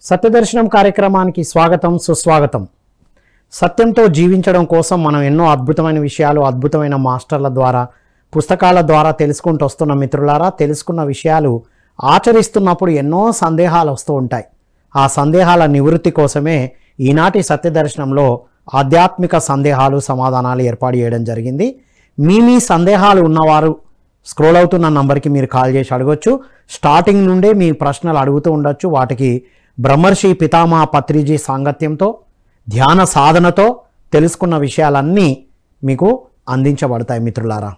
సత్యదర్శనం కార్యక్రమానికి స్వాగతం సుస్వాగతం. సత్యంతో జీవించడం కోసం మనం ఎన్నో అద్భుతమైన విషయాలు అద్భుతమైన మాస్టర్ల ద్వారా పుస్తకాల ద్వారా తెలుసుకుంటూ వస్తున్న మిత్రులారా, తెలుసుకున్న విషయాలు ఆచరిస్తున్నప్పుడు ఎన్నో సందేహాలు వస్తూ ఉంటాయి. ఆ సందేహాల నివృత్తి కోసమే ఈనాటి సత్యదర్శనంలో ఆధ్యాత్మిక సందేహాలు సమాధానాలు ఏర్పాటు చేయడం జరిగింది. మీ సందేహాలు ఉన్నవారు స్క్రోల్ అవుతున్న నంబర్కి మీరు కాల్ చేసి అడగొచ్చు. స్టార్టింగ్ నుండే మీ ప్రశ్నలు అడుగుతూ ఉండొచ్చు. వాటికి బ్రహ్మర్షి పితామహ పత్రిజీ సాంగత్యంతో ధ్యాన సాధనతో తెలుసుకున్న విషయాలన్నీ మీకు అందించబడతాయి మిత్రులారా.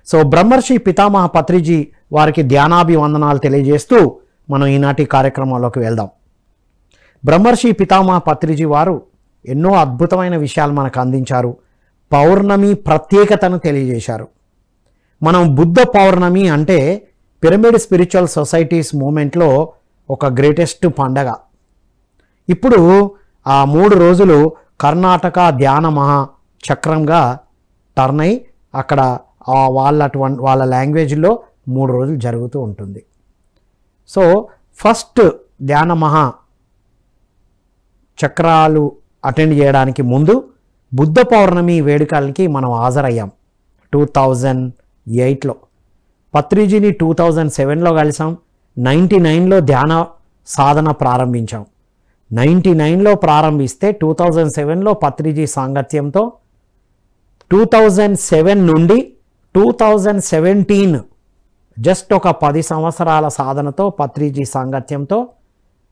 సో బ్రహ్మర్షి పితామహ పత్రిజీ వారికి ధ్యానాభివందనాలు తెలియజేస్తూ మనం ఈనాటి కార్యక్రమంలోకి వెళ్దాం. బ్రహ్మర్షి పితామహ పత్రిజీ వారు ఎన్నో అద్భుతమైన విషయాలు మనకు అందించారు. పౌర్ణమి ప్రత్యేకతను తెలియజేశారు. మనం బుద్ధ పౌర్ణమి అంటే పిరమిడ్ స్పిరిచువల్ సొసైటీస్ మూమెంట్లో ఒక గ్రేటెస్ట్ పండగ. ఇప్పుడు ఆ 3 రోజులు కర్ణాటక ధ్యాన మహాచక్రంగా టర్న్ అయి అక్కడ వాళ్ళ లాంగ్వేజ్లో 3 రోజులు జరుగుతూ ఉంటుంది. సో ఫస్ట్ ధ్యాన మహా చక్రాలు అటెండ్ చేయడానికి ముందు బుద్ధ పౌర్ణమి వేడుకలకి మనం హాజరయ్యాం 2008లో. పత్రిజీని 2007లో కలిసాం. 99లో ధ్యాన సాధన ప్రారంభించాం. 99లో ప్రారంభిస్తే 2007లో పత్రిజీ సాంగత్యంతో 2007 నుండి 2017 జస్ట్ ఒక 10 సంవత్సరాల సాధనతో పత్రిజీ సాంగత్యంతో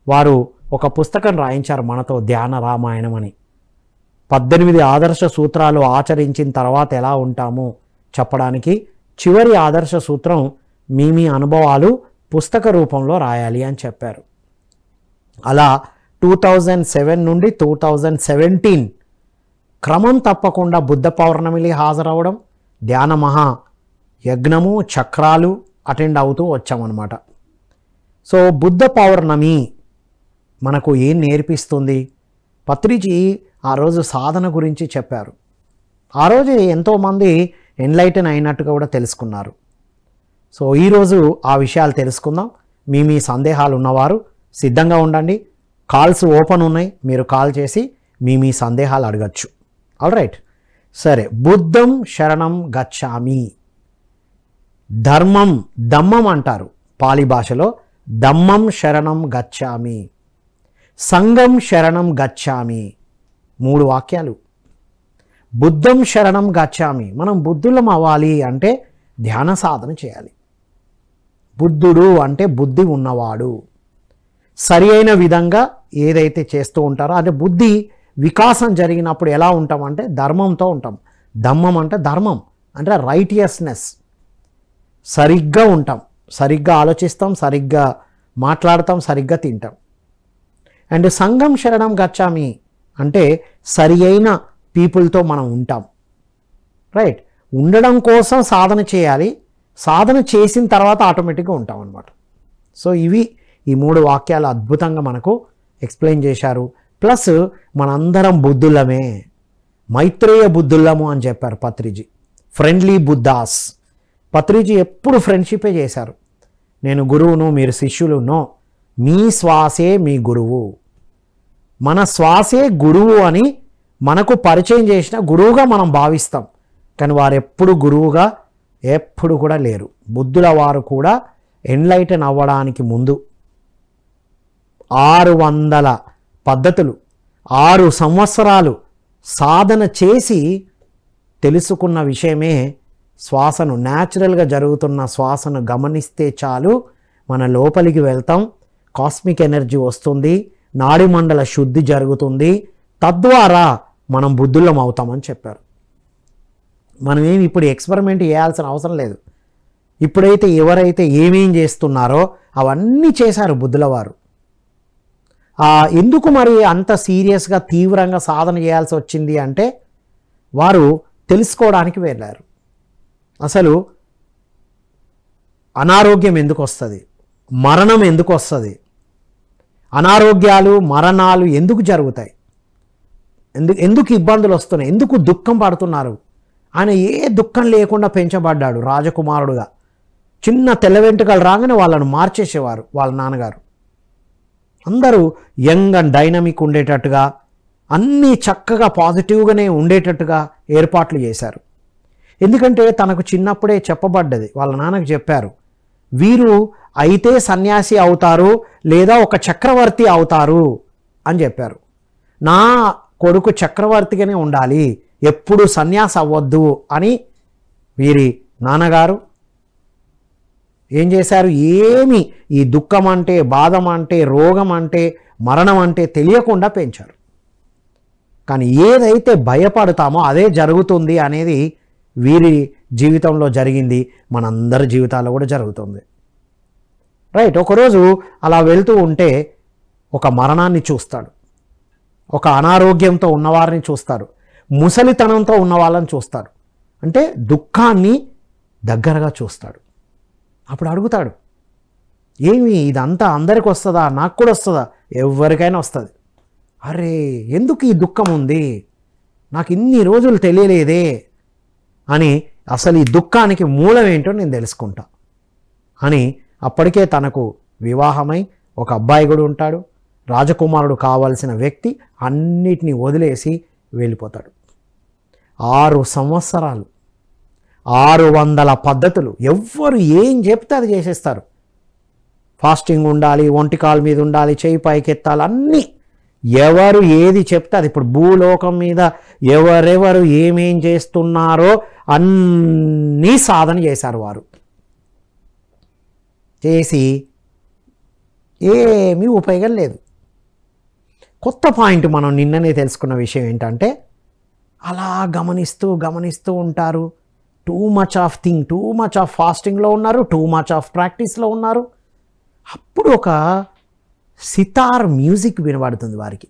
వారు ఒక పుస్తకం రాయించారు మనతో, ధ్యాన రామాయణం అని. 18 ఆదర్శ సూత్రాలు ఆచరించిన తర్వాత ఎలా ఉంటామో చెప్పడానికి చివరి ఆదర్శ సూత్రం మీ అనుభవాలు పుస్తక రూపంలో రాయాలి అని చెప్పారు. అలా 2007 నుండి 2017 క్రమం తప్పకుండా బుద్ధ పౌర్ణమికి హాజరవడం, ధ్యాన మహా యజ్ఞము చక్రాలు అటెండ్ అవుతూ వచ్చామన్నమాట. సో బుద్ధ పౌర్ణమి మనకు ఏం నేర్పిస్తుంది? పత్రిజీ ఆ రోజు సాధన గురించి చెప్పారు. ఆ రోజు ఎంతోమంది ఎన్లైటన్ అయినట్టుగా కూడా తెలుసుకున్నారు. సో ఈరోజు ఆ విషయాలు తెలుసుకుందాం. మీ సందేహాలు ఉన్నవారు సిద్ధంగా ఉండండి. కాల్స్ ఓపెన్ ఉన్నాయి, మీరు కాల్ చేసి మీ సందేహాలు అడగచ్చు. ఆల్ రైట్, సరే. బుద్ధం శరణం గచ్చామి. ధర్మం దమ్మం అంటారు పాలి భాషలో. దమ్మం శరణం గచ్చామి. సంఘం శరణం గచ్చామి. 3 వాక్యాలు. బుద్ధం శరణం గచ్చామి. మనం బుద్ధులం అవ్వాలి అంటే ధ్యాన సాధన చేయాలి. బుద్ధుడు అంటే బుద్ధి ఉన్నవాడు. సరి అయిన విధంగా ఏదైతే చేస్తూ ఉంటారో, అంటే బుద్ధి వికాసం జరిగినప్పుడు ఎలా ఉంటామంటే ధర్మంతో ఉంటాం. దమ్మం అంటే ధర్మం, అంటే రైటియస్నెస్. సరిగ్గా ఉంటాం, సరిగ్గా ఆలోచిస్తాం, సరిగ్గా మాట్లాడతాం, సరిగ్గా తింటాం. అండ్ సంఘం శరణం గచ్చామి అంటే సరి అయిన పీపుల్తో మనం ఉంటాం. రైట్, ఉండడం కోసం సాధన చేయాలి. సాధన చేసిన తర్వాత ఆటోమేటిక్గా ఉంటాం అన్నమాట. సో ఈ 3 వాక్యాలు అద్భుతంగా మనకు ఎక్స్ప్లెయిన్ చేశారు. ప్లస్ మనందరం బుద్ధులమే, మైత్రేయ బుద్ధులము అని చెప్పారు పత్రిజీ. ఫ్రెండ్లీ బుద్ధాస్. పత్రిజీ ఎప్పుడు ఫ్రెండ్షిపే చేశారు. నేను గురువును, మీరు శిష్యులు. నో, మీ శ్వాసే మీ గురువు. మన శ్వాసే గురువు అని మనకు పరిచయం చేసిన గురువుగా మనం భావిస్తాం. కానీ వారు ఎప్పుడు గురువుగా ఎప్పుడు కూడా లేరు. బుద్ధుల వారు కూడా ఎన్లైటన్ అవ్వడానికి ముందు 600 పద్ధతులు 6 సంవత్సరాలు సాధన చేసి తెలుసుకున్న విషయమే శ్వాసను, న్యాచురల్గా జరుగుతున్న శ్వాసను గమనిస్తే చాలు మన లోపలికి వెళ్తాం. కాస్మిక్ ఎనర్జీ వస్తుంది, నాడిమండల శుద్ధి జరుగుతుంది, తద్వారా మనం బుద్ధులం అవుతామని చెప్పారు. మనమేమి ఇప్పుడు ఎక్స్పెరిమెంట్ చేయాల్సిన అవసరం లేదు. ఇప్పుడైతే ఎవరైతే ఏమేం చేస్తున్నారో అవన్నీ చేశారు బుద్ధుల వారు. ఎందుకు మరి అంత సీరియస్గా తీవ్రంగా సాధన చేయాల్సి వచ్చింది అంటే వారు తెలుసుకోవడానికి వెళ్ళారు. అసలు అనారోగ్యం ఎందుకు వస్తుంది, మరణం ఎందుకు వస్తుంది, అనారోగ్యాలు మరణాలు ఎందుకు జరుగుతాయి, ఎందుకు ఇబ్బందులు వస్తున్నాయి, ఎందుకు దుఃఖం పడుతున్నారు. ఆయన ఏ దుఃఖం లేకుండా పెంచబడ్డాడు రాజకుమారుడుగా. చిన్న తెల్ల వెంట్రుకలు రాగానే వాళ్ళను మార్చేసేవారు వాళ్ళ నాన్నగారు. అందరూ యంగ్ అండ్ డైనమిక్ ఉండేటట్టుగా, అన్నీ చక్కగా పాజిటివ్గానే ఉండేటట్టుగా ఏర్పాట్లు చేశారు. ఎందుకంటే తనకు చిన్నప్పుడే చెప్పబడ్డది, వాళ్ళ నాన్నకు చెప్పారు, వీరు అయితే సన్యాసి అవుతారు లేదా ఒక చక్రవర్తి అవుతారు అని చెప్పారు. నా కొడుకు చక్రవర్తిగానే ఉండాలి, ఎప్పుడు సన్యాసి అవ్వద్దు అని వీరి నాన్నగారు ఏం చేశారు, ఏమి ఈ దుఃఖం అంటే, బాధం అంటే, రోగం అంటే, మరణం అంటే తెలియకుండా పెంచారు. కానీ ఏదైతే భయపడతామో అదే జరుగుతుంది అనేది వీరి జీవితంలో జరిగింది, మనందరి జీవితాల్లో కూడా జరుగుతుంది. రైట్. ఒకరోజు అలా వెళ్తూ ఉంటే ఒక మరణాన్ని చూస్తాడు, ఒక అనారోగ్యంతో ఉన్నవారిని చూస్తాడు, ముసలితనంతో ఉన్న వాళ్ళని చూస్తాడు. అంటే దుఃఖాన్ని దగ్గరగా చూస్తాడు. అప్పుడు అడుగుతాడు, ఏమి ఇదంతా అందరికి వస్తుందా, నాకు కూడా వస్తుందా? ఎవరికైనా వస్తుంది. అరే ఎందుకు ఈ దుఃఖం ఉంది, నాకు ఇన్ని రోజులు తెలియలేదే అని, అసలు ఈ దుఃఖానికి మూలం ఏంటో నేను తెలుసుకుంటా అని అప్పటికే తనకు వివాహమై ఒక అబ్బాయి కూడా ఉంటాడు, రాజకుమారుడు కావాల్సిన వ్యక్తి అన్నిటినీ వదిలేసి వెళ్ళిపోతాడు. 6 సంవత్సరాలు 600 పద్ధతులు, ఎవ్వరు ఏం చెప్తే అది చేసేస్తారు. ఫాస్టింగ్ ఉండాలి, ఒంటి కాలు మీద ఉండాలి, చేయి పైకెత్తాలి, అన్నీ ఎవరు ఏది చెప్తే అది. ఇప్పుడు భూలోకం మీద ఎవరెవరు ఏమేం చేస్తున్నారో అన్నీ సాధన చేశారు వారు. చేసి ఏమీ ఉపయోగం లేదు. కొత్త పాయింట్ మనం నిన్ననే తెలుసుకున్న విషయం ఏంటంటే, అలా గమనిస్తూ ఉంటారు. టూ మచ్ ఆఫ్ ఫాస్టింగ్లో ఉన్నారు, టూ మచ్ ఆఫ్ ప్రాక్టీస్లో ఉన్నారు. అప్పుడు ఒక సితార్ మ్యూజిక్ వినబడుతుంది వారికి,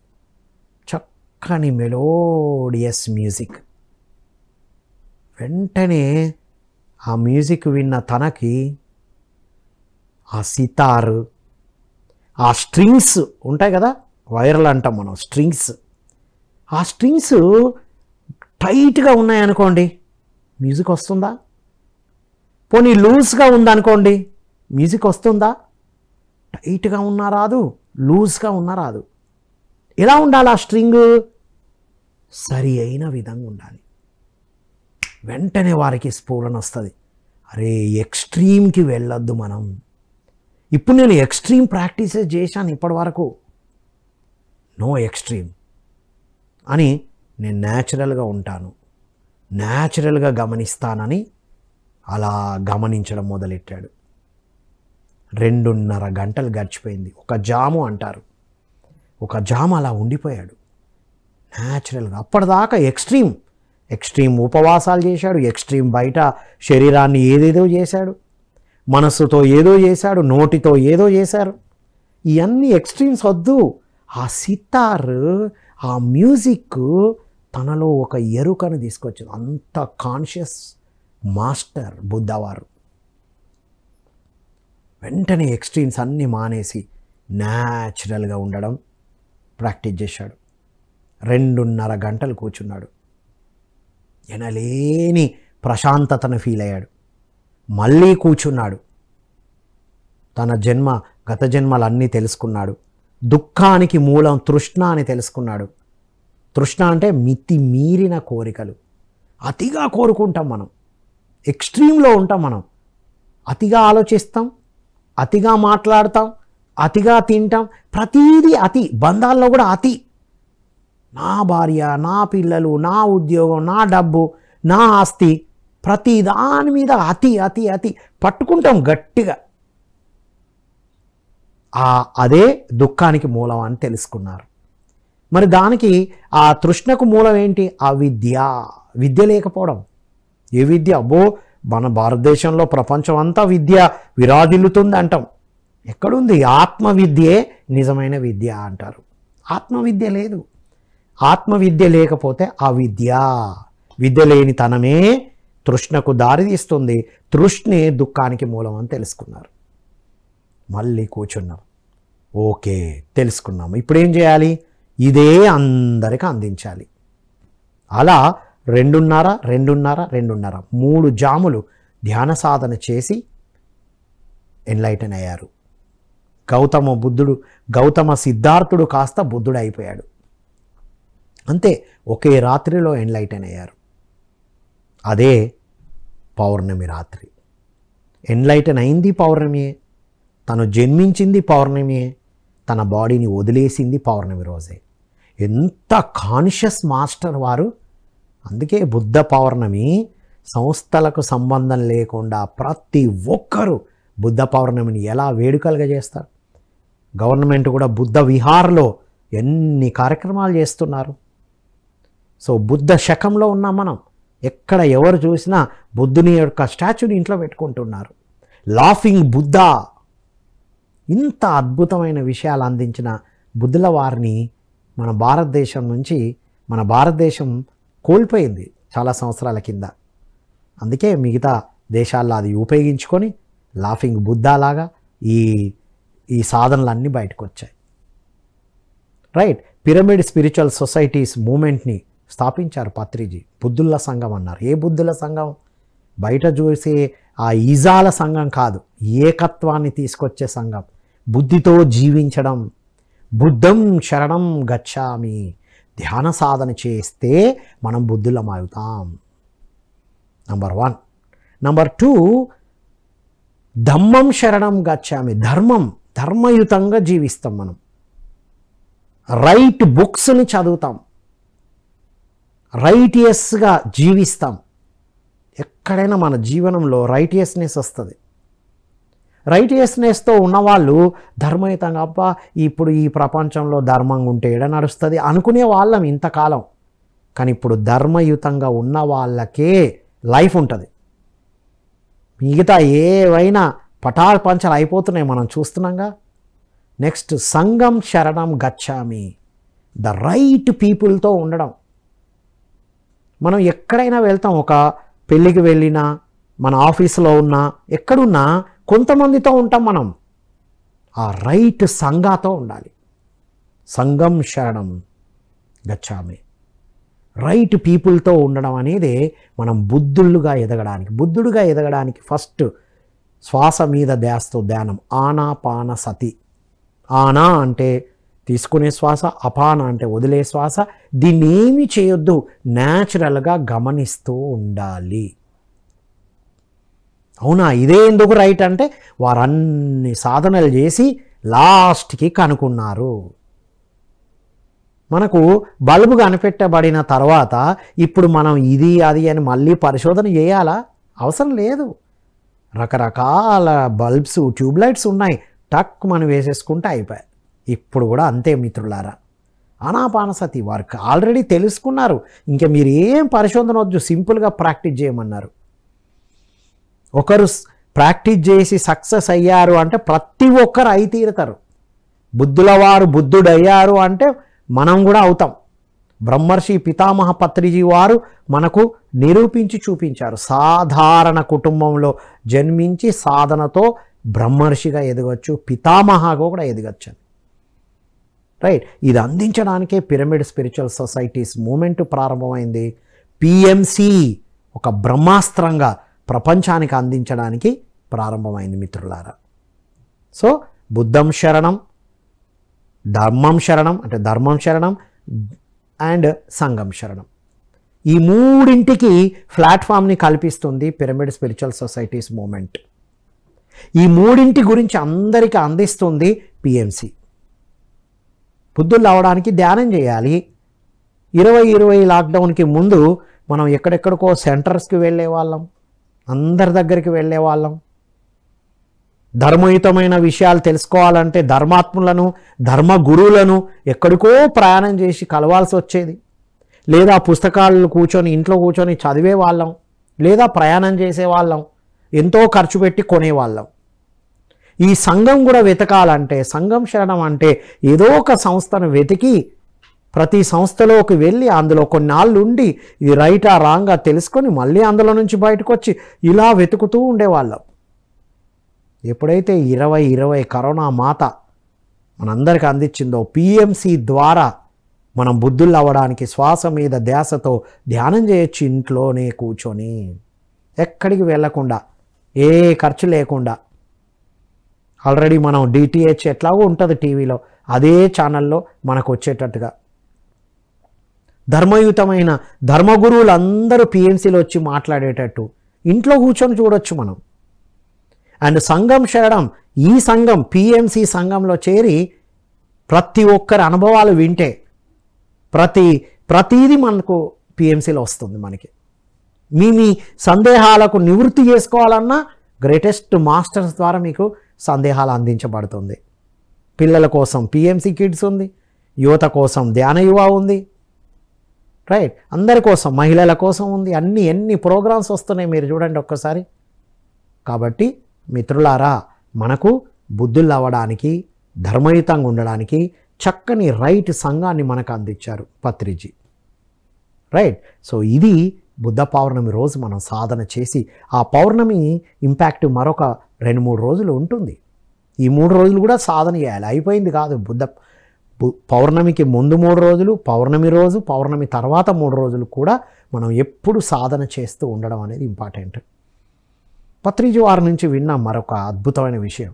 చక్కని మెలోడియస్ మ్యూజిక్. వెంటనే ఆ మ్యూజిక్ విన్న తనకి ఆ సితార్, ఆ స్ట్రింగ్స్ ఉంటాయి కదా, వైర్లు అంటాం మనం, స్ట్రింగ్స్, ఆ స్ట్రింగ్స్ టైట్గా ఉన్నాయనుకోండి, మ్యూజిక్ వస్తుందా? పోనీ లూజ్గా ఉందనుకోండి, మ్యూజిక్ వస్తుందా? టైట్గా ఉన్నా రాదు, లూజ్గా ఉన్నా రాదు. ఎలా ఉండాలి ఆ స్ట్రింగ్? సరి అయిన విధంగా ఉండాలి. వెంటనే వారికి స్ఫురణ వస్తుంది, అరే ఎక్స్ట్రీమ్కి వెళ్ళొద్దు మనం. ఇప్పుడు నేను ఎక్స్ట్రీమ్ ప్రాక్టీసెస్ చేశాను ఇప్పటి వరకు, నో ఎక్స్ట్రీమ్ అని, నేను న్యాచురల్గా ఉంటాను, న్యాచురల్గా గమనిస్తానని అలా గమనించడం మొదలెట్టాడు. 2.5 గంటలు గడిచిపోయింది. ఒక జాము అంటారు, ఒక జాము అలా ఉండిపోయాడు న్యాచురల్గా. అప్పటిదాకా ఎక్స్ట్రీమ్ ఉపవాసాలు చేశాడు, ఎక్స్ట్రీమ్ బయట శరీరాన్ని ఏదేదో చేశాడు, మనస్సుతో ఏదో చేశాడు, నోటితో ఏదో చేశారు. ఇవన్నీ ఎక్స్ట్రీమ్స్ వద్దు. ఆ సితార్, ఆ మ్యూజిక్ తనలో ఒక ఎరుకను తీసుకొచ్చింది. అంత కాన్షియస్ మాస్టర్ బుద్ధవారు. వెంటనే ఎక్స్ట్రీమ్స్ అన్నీ మానేసి న్యాచురల్గా ఉండడం ప్రాక్టీస్ చేశాడు. 2.5 గంటలు కూర్చున్నాడు. ఎనలేని ప్రశాంతతను ఫీల్ అయ్యాడు. మళ్ళీ కూర్చున్నాడు. తన గత జన్మలన్నీ తెలుసుకున్నాడు. దుఃఖానికి మూలం తృష్ణ అని తెలుసుకున్నాడు. తృష్ణ అంటే మితి మీరిన కోరికలు. అతిగా కోరుకుంటాం మనం, ఎక్స్ట్రీమ్లో ఉంటాం మనం. అతిగా ఆలోచిస్తాం, అతిగా మాట్లాడతాం, అతిగా తింటాం, ప్రతీదీ అతి. బంధాల్లో కూడా అతి. నా భార్య, నా పిల్లలు, నా ఉద్యోగం, నా డబ్బు, నా ఆస్తి, ప్రతి దాని మీద అతి అతి అతి పట్టుకుంటాం గట్టిగా. అదే దుఃఖానికి మూలం అని తెలుసుకున్నారు. మరి దానికి ఆ తృష్ణకు మూలం ఏంటి? విద్య లేకపోవడం. ఏ విద్య? అబ్బో మన భారతదేశంలో ప్రపంచం అంతా విద్య విరాజిల్లుతుంది అంటాం. ఎక్కడుంది? ఆత్మవిద్యే నిజమైన విద్య అంటారు. ఆత్మవిద్య లేదు. ఆత్మవిద్య లేకపోతే విద్య లేని తనమే తృష్ణకు దారితీస్తుంది. తృష్ణే దుఃఖానికి మూలం అని తెలుసుకున్నారు. మళ్ళీ కూర్చున్నాం. ఓకే, తెలుసుకున్నాము. ఇప్పుడు ఏం చేయాలి? ఇదే అందరికీ అందించాలి. అలా 2.5 3 జాములు ధ్యాన సాధన చేసి ఎన్లైటన్ అయ్యారు. గౌతమ సిద్ధార్థుడు కాస్త బుద్ధుడు అయిపోయాడు. అంతే, ఒకే రాత్రిలో ఎన్లైటన్ అయ్యారు. అదే పౌర్ణమి రాత్రి. ఎన్లైటన్ అయింది పౌర్ణమియే, తను జన్మించింది పౌర్ణమియే, తన బాడీని వదిలేసింది పౌర్ణమి రోజే. ఎంత కాన్షియస్ మాస్టర్ వారు. అందుకే బుద్ధ పౌర్ణమి సంస్థలకు సంబంధం లేకుండా ప్రతి ఒక్కరూ బుద్ధ పౌర్ణమిని ఎలా వేడుకలుగా చేస్తారు. గవర్నమెంట్ కూడా బుద్ధ విహార్లో ఎన్ని కార్యక్రమాలు చేస్తున్నారు. సో బుద్ధ శకంలో ఉన్నాం మనం. ఎక్కడ ఎవరు చూసినా బుద్ధుని యొక్క స్టాచ్యూని ఇంట్లో పెట్టుకుంటున్నారు. లాఫింగ్ బుద్ధ. ఇంత అద్భుతమైన విషయాలు అందించిన బుద్ధుల వారిని మన భారతదేశం కోల్పోయింది చాలా సంవత్సరాల కింద. అందుకే మిగతా దేశాల్లో అది ఉపయోగించుకొని లాఫింగ్ బుద్ధ లాగా ఈ సాధనలన్నీ బయటకు వచ్చాయి. రైట్. పిరమిడ్ స్పిరిచువల్ సొసైటీస్ మూమెంట్ని స్థాపించారు పత్రిజీ. బుద్ధుల సంఘం అన్నారు. ఏ బుద్ధుల సంఘం? బయట చూసే ఆ ఈజాల సంఘం కాదు, ఏకత్వాన్ని తీసుకొచ్చే సంఘం. బుద్ధితో జీవించడం. బుద్ధం శరణం గచ్చామి. ధ్యాన సాధన చేస్తే మనం బుద్ధులం అవుతాం. నంబర్ 1. నంబర్ 2, ధమ్మం శరణం గచ్చామి. ధర్మయుతంగా జీవిస్తాం మనం. రైట్ బుక్స్ని చదువుతాం, రైటియస్గా జీవిస్తాం. ఎక్కడైనా మన జీవనంలో రైటియస్నెస్ వస్తుంది. రైటియస్నెస్తో ఉన్నవాళ్ళు ధర్మయుతంగా, అబ్బా ఇప్పుడు ఈ ప్రపంచంలో ధర్మంగా ఉంటే ఏడ నడుస్తుంది అనుకునే వాళ్ళం ఇంతకాలం. కానీ ఇప్పుడు ధర్మయుతంగా ఉన్న వాళ్ళకే లైఫ్ ఉంటుంది. మిగతా ఏవైనా పటాల్ పంచలు అయిపోతున్నాయి, మనం చూస్తున్నాంగా. నెక్స్ట్, సంఘం శరణం గచ్చామి. ద రైట్ పీపుల్తో ఉండడం. మనం ఎక్కడైనా వెళ్తాం, ఒక పెళ్ళికి వెళ్ళినా, మన ఆఫీసులో ఉన్నా, ఎక్కడున్నా కొంతమందితో ఉంటాం మనం. ఆ రైట్ సంఘాతో ఉండాలి. సంఘం శరణం గచ్చామి. రైట్ పీపుల్తో ఉండడం అనేది మనం బుద్ధుడుగా ఎదగడానికి ఫస్ట్ శ్వాస మీద ధ్యాసతో ధ్యానం. ఆనాపాన సతి. ఆనా అంటే తీసుకునే శ్వాస, అపాన అంటే వదిలే శ్వాస. దీన్ని ఏమీ చేయొద్దు, న్యాచురల్గా గమనిస్తూ ఉండాలి. అవునా, ఇదే ఎందుకు రైట్ అంటే వారు అన్ని సాధనలు చేసి లాస్ట్కి కనుక్కున్నారు. మనకు బల్బు కనిపెట్టబడిన తర్వాత ఇప్పుడు మనం ఇది అది అని మళ్ళీ పరిశోధన చేయాలా? అవసరం లేదు. రకరకాల బల్బ్స్, ట్యూబ్లైట్స్ ఉన్నాయి, టక్ మనం వేసేసుకుంటే అయిపోయాయి. ఇప్పుడు కూడా అంతే మిత్రులారా. ఆనాపానసతి వారికి ఆల్రెడీ తెలుసుకున్నారు. ఇంకా మీరు ఏం పరిశోధన వద్దు, సింపుల్గా ప్రాక్టీస్ చేయమన్నారు. ఒకరు ప్రాక్టీస్ చేసి సక్సెస్ అయ్యారు అంటే ప్రతి ఒక్కరు అయి తీరుతారు. బుద్ధుల వారు బుద్ధుడయ్యారు అంటే మనం కూడా అవుతాం. బ్రహ్మర్షి పితామహ పత్రిజీ వారు మనకు నిరూపించి చూపించారు. సాధారణ కుటుంబంలో జన్మించి సాధనతో బ్రహ్మర్షిగా ఎదగచ్చు, పితామహగా కూడా ఎదగచ్చు. రైట్. ఇది అందించడానికే పిరమిడ్ స్పిరిచువల్ సొసైటీస్ మూమెంట్ ప్రారంభమైంది. పిఎంసి ఒక బ్రహ్మాస్త్రంగా ప్రపంచానికి అందించడానికి ప్రారంభమైంది మిత్రులారా. సో బుద్ధం శరణం, ధర్మం శరణం అండ్ సంఘం శరణం. ఈ మూడింటికి ప్లాట్ఫామ్ని కల్పిస్తుంది పిరమిడ్ స్పిరిచువల్ సొసైటీస్ మూమెంట్. ఈ మూడింటి గురించి అందరికీ అందిస్తుంది పిఎంసి. బుద్ధులు అవడానికి ధ్యానం చేయాలి. 2020 లాక్డౌన్కి ముందు మనం ఎక్కడెక్కడికో సెంటర్స్కి వెళ్ళే వాళ్ళం, అందరి దగ్గరికి వెళ్ళే వాళ్ళం. ధర్మయుతమైన విషయాలు తెలుసుకోవాలంటే ధర్మాత్ములను, ధర్మ గురువులను ఎక్కడికో ప్రయాణం చేసి కలవాల్సి వచ్చేది. లేదా పుస్తకాలు ఇంట్లో కూర్చొని చదివే వాళ్ళం, లేదా ప్రయాణం చేసేవాళ్ళం, ఎంతో ఖర్చు పెట్టి కొనేవాళ్ళం. ఈ సంఘం కూడా వెతకాలంటే, సంఘం శరణం అంటే ఏదో ఒక సంస్థను వెతికి ప్రతి సంస్థలోకి వెళ్ళి అందులో కొన్నాళ్ళు ఉండి ఇది రైటా రాంగా తెలుసుకొని మళ్ళీ అందులో నుంచి బయటకు వచ్చి ఇలా వెతుకుతూ ఉండేవాళ్ళం. ఎప్పుడైతే 2020 కరోనా మాత మనందరికీ అందించిందో, పిఎంసి ద్వారా మనం బుద్ధులు అవ్వడానికి శ్వాస మీద ధ్యాసతో ధ్యానం చేయొచ్చు, ఇంట్లోనే కూర్చొని, ఎక్కడికి వెళ్ళకుండా, ఏ ఖర్చు లేకుండా. ఆల్రెడీ మనం డిటిహెచ్ ఎట్లాగో ఉంటుంది టీవీలో, అదే ఛానల్లో మనకు వచ్చేటట్టుగా ధర్మయుతమైన ధర్మగురువులందరూ పిఎంసీలో వచ్చి మాట్లాడేటట్టు ఇంట్లో కూర్చొని చూడొచ్చు మనం. అండ్ సంఘం శరణం, ఈ సంఘం పిఎంసి సంఘంలో చేరి ప్రతి ఒక్కరి అనుభవాలు వింటే ప్రతీది మనకు పిఎంసీలో వస్తుంది. మనకి మీ సందేహాలకు నివృత్తి చేసుకోవాలన్నా గ్రేటెస్ట్ మాస్టర్స్ ద్వారా మీకు సందేహాలు అందించబడుతుంది. పిల్లల కోసం పిఎంసి కిడ్స్ ఉంది, యువత కోసం ధ్యాన యువ ఉంది, రైట్, అందరి కోసం, మహిళల కోసం ఉంది. ఎన్ని ప్రోగ్రామ్స్ వస్తున్నాయి మీరు చూడండి ఒక్కసారి. కాబట్టి మిత్రులారా, మనకు బుద్ధులు అవ్వడానికి, ధర్మయుతంగా ఉండడానికి చక్కని రైట్ సంఘాన్ని మనకు అందించారు పత్రిజీ, రైట్. సో ఇది బుద్ధ పౌర్ణమి రోజు మనం సాధన చేసి, ఆ పౌర్ణమి ఇంపాక్ట్ మరొక 2-3 రోజులు ఉంటుంది. ఈ 3 రోజులు కూడా సాధన చేయాలి, అయిపోయింది కాదు. పౌర్ణమికి ముందు 3 రోజులు, పౌర్ణమి రోజు, పౌర్ణమి తర్వాత 3 రోజులు కూడా మనం ఎప్పుడు సాధన చేస్తూ ఉండడం అనేది ఇంపార్టెంట్. పత్రిజీ వారి నుంచి విన్న మరొక అద్భుతమైన విషయం,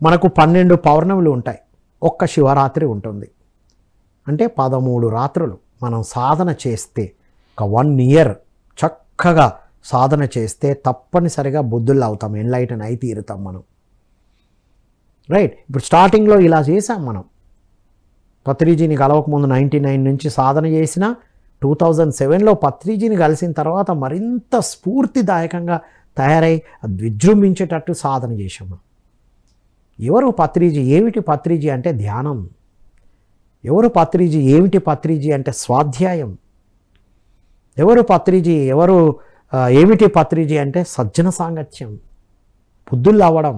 మనకు 12 పౌర్ణములు ఉంటాయి, ఒక్క శివరాత్రి ఉంటుంది. అంటే 13 రాత్రులు మనం సాధన చేస్తే, ఒక 1 year చక్కగా సాధన చేస్తే తప్పనిసరిగా బుద్ధుల్లో అవుతాం, ఎన్లైటన్ అయి తీరుతాం మనం, రైట్. ఇప్పుడు స్టార్టింగ్లో ఇలా చేసాం మనం. పత్రిజీని కలవకముందు 99 నుంచి సాధన చేసిన, 2007లో పత్రిజీని కలిసిన తర్వాత మరింత స్ఫూర్తిదాయకంగా తయారై విజృంభించేటట్టు సాధన చేసాము. ఎవరు పత్రిజీ? ఏమిటి పత్రిజీ అంటే ధ్యానం. ఎవరు పత్రిజీ? ఏమిటి పత్రిజీ అంటే స్వాధ్యాయం. ఎవరు పత్రిజీ? ఏమిటి పత్రిజీ అంటే సజ్జన సాంగత్యం, బుద్ధులు అవ్వడం,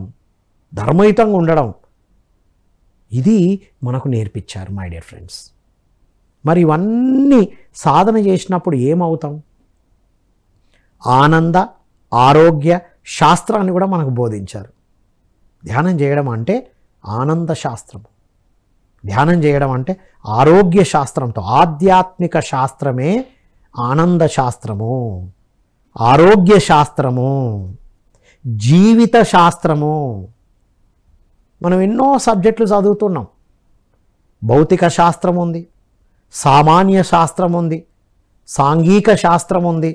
ధర్మయుతంగా ఉండడం. ఇది మనకు నేర్పించారు మై డియర్ ఫ్రెండ్స్. మరి ఇవన్నీ సాధన చేసినప్పుడు ఏమవుతాం? ఆనంద ఆరోగ్య శాస్త్రాన్ని కూడా మనకు బోధించారు. ధ్యానం చేయడం అంటే ఆనంద శాస్త్రము, ధ్యానం చేయడం అంటే ఆరోగ్య శాస్త్రంతో, ఆధ్యాత్మిక శాస్త్రమే ఆనంద శాస్త్రము, ఆరోగ్య శాస్త్రము, జీవిత శాస్త్రము. మనం ఎన్నో సబ్జెక్టులు చదువుతున్నాం. భౌతిక శాస్త్రం ఉంది, సామాన్య శాస్త్రం ఉంది, సాంఘిక శాస్త్రం ఉంది.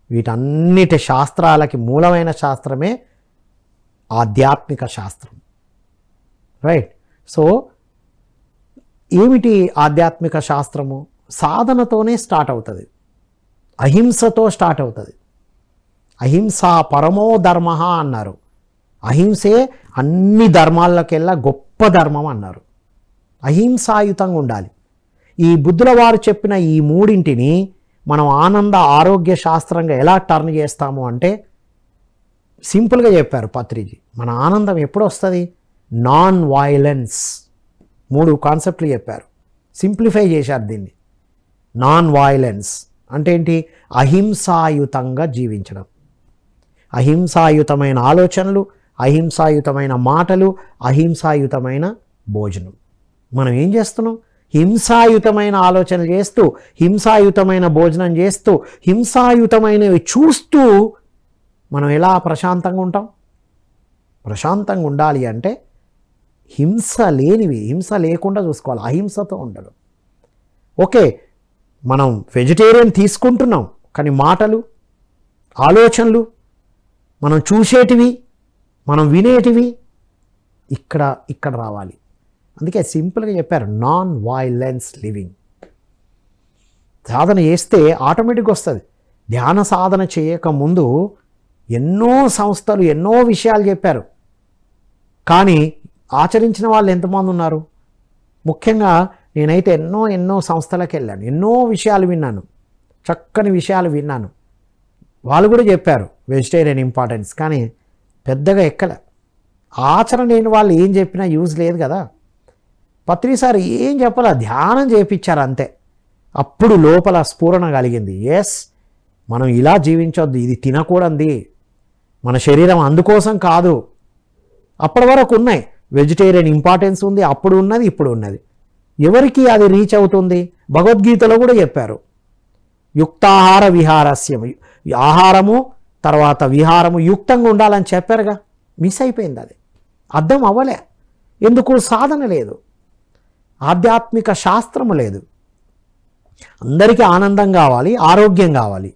వీటన్నిటి శాస్త్రాలకి మూలమైన శాస్త్రమే ఆధ్యాత్మిక శాస్త్రం, రైట్. సో ఏమిటి ఆధ్యాత్మిక శాస్త్రము? సాధనతోనే స్టార్ట్ అవుతుంది, అహింసతో స్టార్ట్ అవుతుంది. అహింసా పరమో ధర్మ అన్నారు. అహింసే అన్ని ధర్మాలకెల్లా గొప్ప ధర్మం అన్నారు. అహింసాయుతంగా ఉండాలి. ఈ బుద్ధుల వారు చెప్పిన ఈ మూడింటిని మనం ఆనంద ఆరోగ్య శాస్త్రంగా ఎలా టర్న్ చేస్తాము అంటే సింపుల్గా చెప్పారు పత్రిజీ. మన ఆనందం ఎప్పుడు వస్తుంది? Non violence. 3 కాన్సెప్ట్లు చెప్పారు, సింప్లిఫై చేశారు దీన్ని. నాన్ వైలెన్స్ అంటే ఏంటి? అహింసాయుతంగా జీవించడం, అహింసాయుతమైన ఆలోచనలు, అహింసాయుతమైన మాటలు, అహింసాయుతమైన భోజనం. మనం ఏం చేస్తున్నాం? హింసాయుతమైన ఆలోచన చేస్తూ, హింసాయుతమైన భోజనం చేస్తూ, హింసాయుతమైనవి చూస్తూ మనం ఎలా ప్రశాంతంగా ఉంటాం? ప్రశాంతంగా ఉండాలి అంటే హింస లేనివి, హింస లేకుండా చూసుకోవాలి, అహింసతో ఉండడం. ఓకే, మనం వెజిటేరియన్ తీసుకుంటున్నాం, కానీ మాటలు, ఆలోచనలు, మనం చూసేటివి, మనం వినేటివి ఇక్కడ రావాలి. అందుకే సింపుల్గా చెప్పారు, నాన్ వైలెన్స్ లివింగ్. సాధన చేస్తే ఆటోమేటిక్గా వస్తుంది. ధ్యాన సాధన చేయకముందు ఎన్నో సంస్థలు ఎన్నో విషయాలు చెప్పారు, కానీ ఆచరించిన వాళ్ళు ఎంతమంది ఉన్నారు? ముఖ్యంగా నేనైతే ఎన్నో సంస్థలకు వెళ్ళాను, ఎన్నో విషయాలు విన్నాను, చక్కని విషయాలు విన్నాను. వాళ్ళు కూడా చెప్పారు వెజిటేరియన్ ఇంపార్టెన్స్, కానీ పెద్దగా ఎక్కలే. ఆచరణ లేని వాళ్ళు ఏం చెప్పినా యూజ్ లేదు కదా. పత్రిసారి ఏం చెప్పాల, ధ్యానం చేయించారు అంతే. అప్పుడు లోపల స్ఫూరణ కలిగింది, ఎస్ మనం ఇలా జీవించొద్దు, ఇది తినకూడదు, మన శరీరం అందుకోసం కాదు. అప్పటి వరకు ఉన్నాయి, వెజిటేరియన్ ఇంపార్టెన్స్ ఉంది, అప్పుడు ఉన్నది, ఇప్పుడు ఉన్నది. ఎవరికి అది రీచ్ అవుతుంది? భగవద్గీతలో కూడా చెప్పారు, యుక్తాహార విహారస్యం. ఆహారము తర్వాత విహారము యుక్తంగా ఉండాలని చెప్పారుగా, మిస్ అయిపోయింది అది. అర్థం అవ్వలే. ఎందుకు? సాధన లేదు, ఆధ్యాత్మిక శాస్త్రము లేదు. అందరికీ ఆనందం కావాలి, ఆరోగ్యం కావాలి.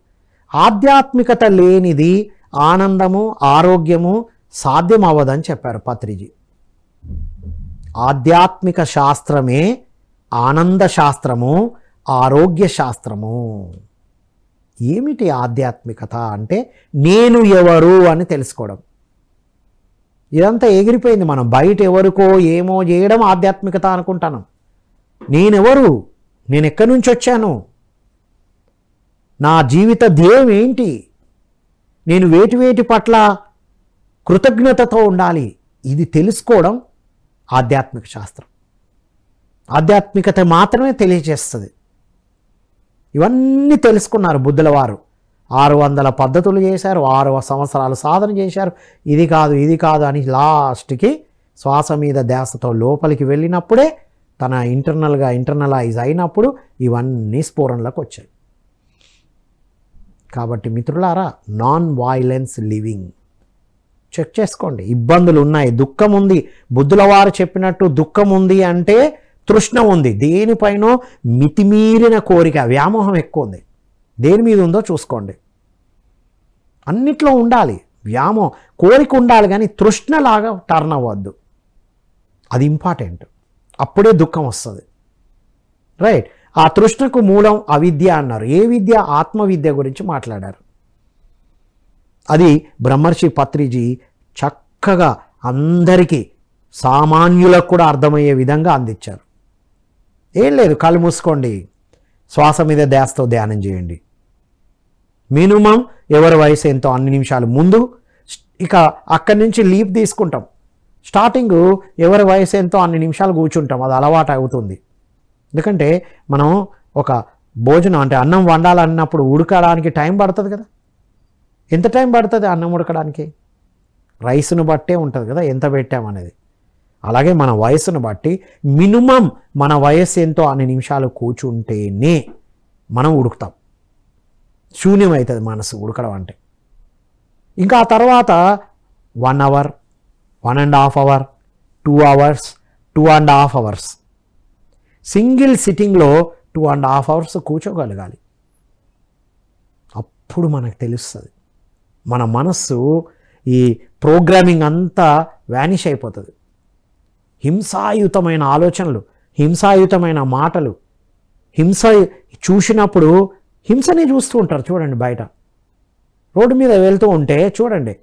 ఆధ్యాత్మికత లేనిది ఆనందము ఆరోగ్యము సాధ్యం అవ్వదని చెప్పారు పత్రిజీ. ఆధ్యాత్మిక శాస్త్రమే ఆనంద శాస్త్రము, ఆరోగ్య శాస్త్రము. ఏమిటి ఆధ్యాత్మికత అంటే నేను ఎవరు అని తెలుసుకోవడం. ఇదంతా ఎగిరిపోయింది. మనం బయట ఎవరికో ఏమో చేయడం ఆధ్యాత్మికత అనుకుంటాను. నేనెవరు, నేను ఎక్కడి నుంచి వచ్చాను, నా జీవిత ధ్యేయం ఏంటి, నేను వేటి పట్ల కృతజ్ఞతతో ఉండాలి, ఇది తెలుసుకోవడం ఆధ్యాత్మిక శాస్త్రం. ఆధ్యాత్మికత మాత్రమే తెలియజేస్తుంది. ఇవన్నీ తెలుసుకున్నారు బుద్ధుల వారు. 600 పద్ధతులు చేశారు, 6 సంవత్సరాలు సాధన చేశారు. ఇది కాదు అని లాస్ట్కి శ్వాస మీద ధ్యాసతో లోపలికి వెళ్ళినప్పుడే తన ఇంటర్నలైజ్ అయినప్పుడు ఇవన్నీ స్ఫురణలోకి వచ్చాయి. కాబట్టి మిత్రులారా, నాన్ వైలెన్స్ లివింగ్ చెక్ చేసుకోండి. ఇబ్బందులు ఉన్నాయి, దుఃఖం ఉంది. బుద్ధుల వారు చెప్పినట్టు దుఃఖం ఉంది అంటే తృష్ణ ఉంది, దేనిపైనో మితిమీరిన కోరిక, వ్యామోహం ఎక్కువ ఉంది. దేని మీద ఉందో చూసుకోండి. అన్నిట్లో ఉండాలి వ్యామోహం, కోరిక ఉండాలి, కానీ తృష్ణలాగా టర్న్ అవ్వద్దు. అది ఇంపార్టెంట్. అప్పుడే దుఃఖం వస్తుంది. రైట్. ఆ తృష్ణకు మూలం అవిద్య అన్నారు. ఏ విద్య? ఆత్మవిద్య గురించి మాట్లాడారు. అది బ్రహ్మర్షి పత్రిజీ చక్కగా అందరికీ, సామాన్యులకు కూడా అర్థమయ్యే విధంగా అందించారు. ఏం లేదు, కళ్ళు మూసుకోండి, శ్వాస మీద ధ్యాసతో ధ్యానం చేయండి. మినిమం ఎవరి వయసు ఎంతో అన్ని నిమిషాలు ముందు, ఇక అక్కడి నుంచి లీప్ తీసుకుంటాం. స్టార్టింగ్ ఎవరి వయసు ఎంతో అన్ని నిమిషాలు కూర్చుంటాం, అది అలవాటు అవుతుంది. ఎందుకంటే మనం ఒక భోజనం అంటే అన్నం వండాలన్నప్పుడు ఉడకడానికి టైం పడుతుంది కదా. ఎంత టైం పడుతుంది అన్నం ఉడకడానికి? రైస్ను బట్టే ఉంటుంది కదా ఎంత పెట్టామనేది. అలాగే మన వయసును బట్టి మినిమం మన వయస్సు ఎంతో అన్ని నిమిషాలు కూర్చుంటేనే మనం ఉడుకుతాం. శూన్యమవుతుంది మనసు ఉడకడం అంటే. ఇంకా ఆ తర్వాత 1 hour, 1.5 hour, 2 hours, 2.5 hours, single సిట్టింగ్లో 2.5 అవర్స్ కూర్చోగలగాలి. అప్పుడు మనకు తెలుస్తుంది. మన మనస్సు ఈ ప్రోగ్రామింగ్ అంతా వ్యానిష్ అయిపోతుంది. హింసాయుతమైన ఆలోచనలు, హింసాయుతమైన మాటలు, హింస చూసినప్పుడు హింసనే చూస్తూ ఉంటారు. చూడండి, బయట రోడ్డు మీద వెళ్తూ ఉంటే చూడండి,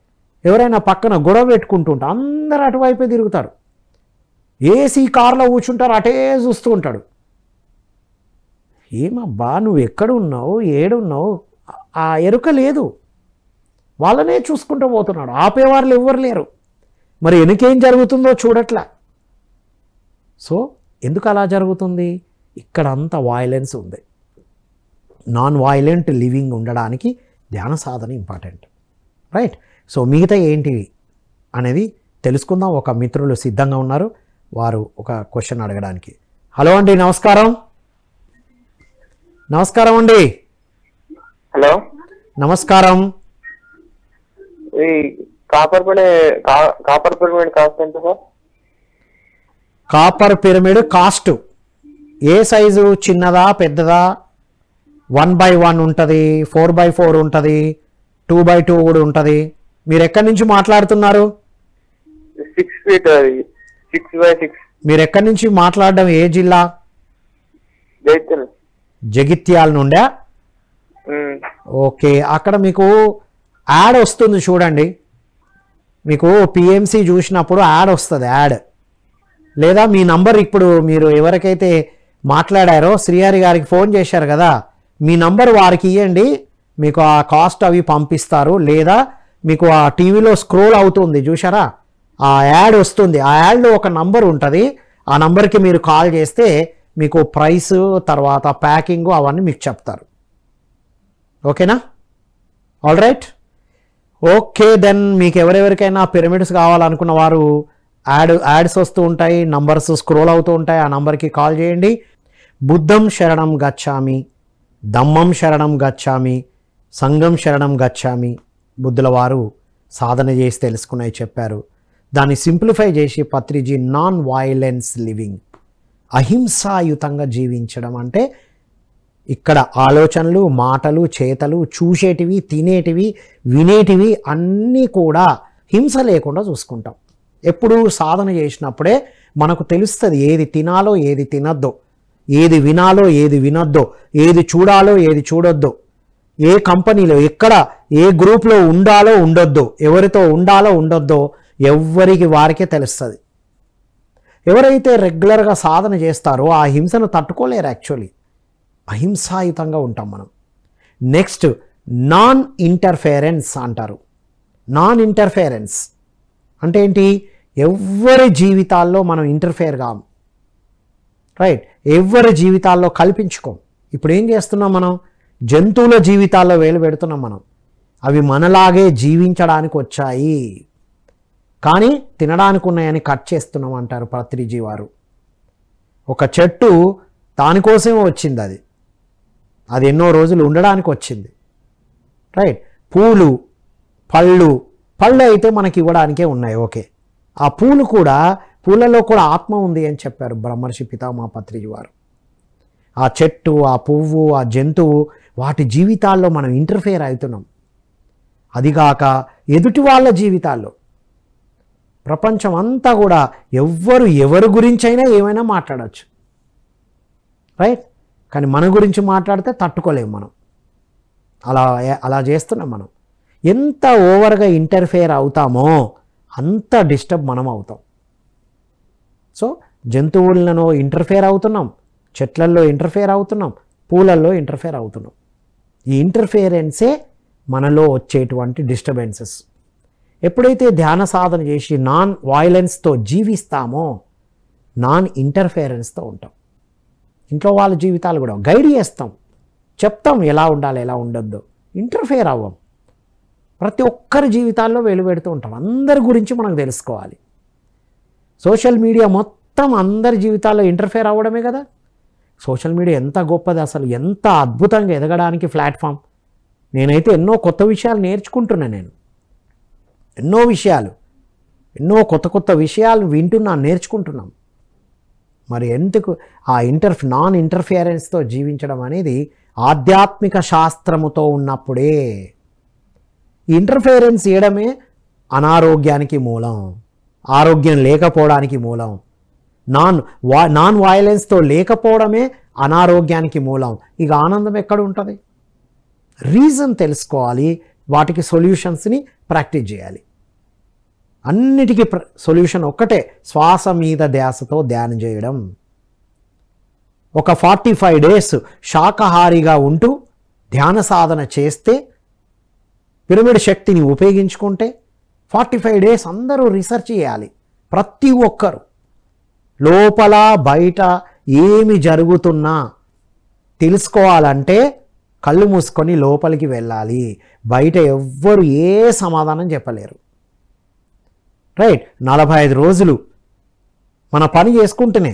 ఎవరైనా పక్కన గొడవ పెట్టుకుంటూ ఉంటే అందరూ అటువైపే తిరుగుతారు. ఏసీ కార్లో కూర్చుంటారు, అటే చూస్తూ ఉంటాడు. ఏమబ్బా నువ్వు ఎక్కడున్నావు, ఏడున్నావు, ఆ ఎరుక లేదు. వాళ్ళనే చూసుకుంటూ పోతున్నాడు, ఆపేవాళ్ళు ఎవ్వరు లేరు. మరి వెనకేం జరుగుతుందో చూడట్లా. సో ఎందుకు అలా జరుగుతుంది? ఇక్కడ అంత వాయిలెన్స్ ఉంది. నాన్ వాయిలెంట్ లివింగ్ ఉండడానికి ధ్యాన సాధన ఇంపార్టెంట్. రైట్. సో మిగతా ఏంటివి అనేది తెలుసుకుందాం. ఒక మిత్రులు సిద్ధంగా ఉన్నారు, వారు ఒక క్వశ్చన్ అడగడానికి. హలో అండి, నమస్కారం. నమస్కారం అండి. హలో, నమస్కారం. ఈ కాపర్ పిరమిడ్ కాస్ట్ ఎంత సార్? కాపర్ పిరమిడ్ కాస్ట్ ఏ సైజు? చిన్నదా పెద్దదా? 1/1 ఉంటుంది, 4/4 ఉంటుంది, 2/2 కూడా ఉంటుంది. మీరు ఎక్కడి నుంచి మాట్లాడుతున్నారు? 6 feet, అది 6x6. మీరు ఎక్కడి నుంచి మాట్లాడడం? ఏ జిల్లా? జగిత్యాల నుండా? ఓకే. అక్కడ మీకు యాడ్ వస్తుంది చూడండి, మీకు పిఎంసి చూసినప్పుడు యాడ్ వస్తుంది. యాడ్ లేదా మీ నంబర్, ఇప్పుడు మీరు ఎవరికైతే మాట్లాడారో శ్రీహరి గారికి ఫోన్ చేశారు కదా, మీ నంబర్ వారికి ఇవ్వండి, మీకు ఆ కాస్ట్ అవి పంపిస్తారు. లేదా మీకు ఆ టీవీలో స్క్రోల్ అవుతుంది చూసారా, ఆ యాడ్ వస్తుంది. ఆ యాడ్లో ఒక నంబర్ ఉంటుంది, ఆ నంబర్కి మీరు కాల్ చేస్తే మీకు ప్రైస్, తర్వాత ప్యాకింగ్ అవన్నీ మీకు చెప్తారు. ఓకేనా? All right. ఓకే, దెన్ మీకు ఎవరెవరికైనా పిరమిడ్స్ కావాలనుకున్న వారు యాడ్స్ వస్తూ ఉంటాయి, నంబర్స్ స్క్రోల్ అవుతూ ఉంటాయి, ఆ నంబర్కి కాల్ చేయండి. బుద్ధం శరణం గచ్చామి, ధమ్మం శరణం గచ్చామి, సంఘం శరణం గచ్చామి బుద్ధుల వారు సాధన చేసి తెలుసుకున్నాయి చెప్పారు. దాన్ని సింప్లిఫై చేసి పత్రిజీ నాన్ వైలెన్స్ లివింగ్, అహింసాయుతంగా జీవించడం అంటే ఇక్కడ ఆలోచనలు, మాటలు, చేతలు, చూసేటివి, తినేటివి, వినేటివి అన్నీ కూడా హింస లేకుండా చూసుకుంటాం. ఎప్పుడు సాధన చేసినప్పుడే మనకు తెలుస్తుంది ఏది తినాలో ఏది తినొద్దో, ఏది వినాలో ఏది వినొద్దో, ఏది చూడాలో ఏది చూడొద్దో, ఏ కంపెనీలో ఎక్కడ ఏ గ్రూప్లో ఉండాలో ఉండొద్దో, ఎవరితో ఉండాలో ఉండొద్దో ఎవరికి వారికే తెలుస్తుంది. ఎవరైతే రెగ్యులర్గా సాధన చేస్తారో ఆ హింసను తట్టుకోలేరు. యాక్చువల్లీ అహింసాయుతంగా ఉంటాం మనం. నెక్స్ట్ నాన్ ఇంటర్ఫేరెన్స్ అంటారు. నాన్ ఇంటర్ఫేరెన్స్ అంటే ఏంటి? ఎవరి జీవితాల్లో మనం ఇంటర్ఫేర్ కాం, రైట్? ఎవరి జీవితాల్లో కల్పించుకోం. ఇప్పుడు ఏం చేస్తున్నాం మనం? జంతువుల జీవితాల్లో వేలు పెడుతున్నాం మనం. అవి మనలాగే జీవించడానికి వచ్చాయి కానీ తినడానికి ఉన్నాయని కట్ చేస్తున్నాం అంటారు పత్రిజీ వారు. ఒక చెట్టు దానికోసమే వచ్చింది, అది ఎన్నో రోజులు ఉండడానికి వచ్చింది, రైట్? పూలు, పళ్ళు అయితే మనకి ఇవ్వడానికే ఉన్నాయి, ఓకే. ఆ పూలలో కూడా ఆత్మ ఉంది అని చెప్పారు బ్రహ్మర్షి పితామహ పత్రిజీ వారు. ఆ చెట్టు, ఆ పువ్వు, ఆ జంతువు, వాటి జీవితాల్లో మనం ఇంటర్ఫేర్ అవుతున్నాం. అదిగాక ఎదుటి వాళ్ళ జీవితాల్లో, ప్రపంచం అంతా కూడా ఎవరి గురించైనా ఏమైనా మాట్లాడవచ్చు, రైట్? కానీ మన గురించి మాట్లాడితే తట్టుకోలేము మనం. అలా చేస్తున్నాం మనం. ఎంత ఓవర్గా ఇంటర్ఫేర్ అవుతామో అంత డిస్టర్బ్ మనం అవుతాం. సో జంతువులను ఇంటర్ఫేర్ అవుతున్నాం, చెట్లల్లో ఇంటర్ఫేర్ అవుతున్నాం, పూలల్లో ఇంటర్ఫేర్ అవుతున్నాం. ఈ ఇంటర్ఫేరెన్సే మనలో వచ్చేటువంటి డిస్టర్బెన్సెస్. ఎప్పుడైతే ధ్యాన సాధన చేసి నాన్ వైలెన్స్తో జీవిస్తామో నాన్ ఇంటర్ఫేరెన్స్తో ఉంటాం. ఇంట్లో వాళ్ళ జీవితాలు కూడా గైడ్ చేస్తాం, చెప్తాం ఎలా ఉండాలి ఎలా ఉండొద్దు, ఇంటర్ఫేర్ అవ్వం. ప్రతి ఒక్కరి జీవితాల్లో వెలువెడుతూ ఉంటాం. అందరి గురించి మనకు తెలుసుకోవాలి. సోషల్ మీడియా మొత్తం అందరి జీవితాల్లో ఇంటర్ఫేర్ అవ్వడమే కదా. సోషల్ మీడియా ఎంత గొప్పది అసలు, ఎంత అద్భుతంగా ఎదగడానికి ప్లాట్ఫామ్. నేనైతే ఎన్నో కొత్త విషయాలు నేర్చుకుంటున్నా. నేను ఎన్నో కొత్త విషయాలు వింటున్నాను, నేర్చుకుంటున్నాం. మరి ఎందుకు ఆ నాన్ ఇంటర్ఫియరెన్స్తో జీవించడం అనేది ఆధ్యాత్మిక శాస్త్రముతో ఉన్నప్పుడే. ఇంటర్ఫియరెన్స్ చేయడమే అనారోగ్యానికి మూలం, ఆరోగ్యం లేకపోవడానికి మూలం. నాన్ వైలెన్స్తో లేకపోవడమే అనారోగ్యానికి మూలం. ఇక ఆనందం ఎక్కడ ఉంటుంది? రీజన్ తెలుసుకోవాలి, వాటికి సొల్యూషన్స్ని ప్రాక్టీస్ చేయాలి. అన్నిటికీ సొల్యూషన్ ఒక్కటే, శ్వాస మీద ధ్యాసతో ధ్యానం చేయడం. ఒక 45 days శాకాహారిగా ఉంటూ ధ్యాన సాధన చేస్తే, పిరమిడ్ శక్తిని ఉపయోగించుకుంటే 45 days అందరూ రీసెర్చ్ చేయాలి. ప్రతి ఒక్కరు లోపల బయట ఏమి జరుగుతున్నా తెలుసుకోవాలంటే కళ్ళు మూసుకొని లోపలికి వెళ్ళాలి. బయట ఎవ్వరు ఏ సమాధానం చెప్పలేరు, రైట్? 45 రోజులు మన పని చేసుకుంటూనే,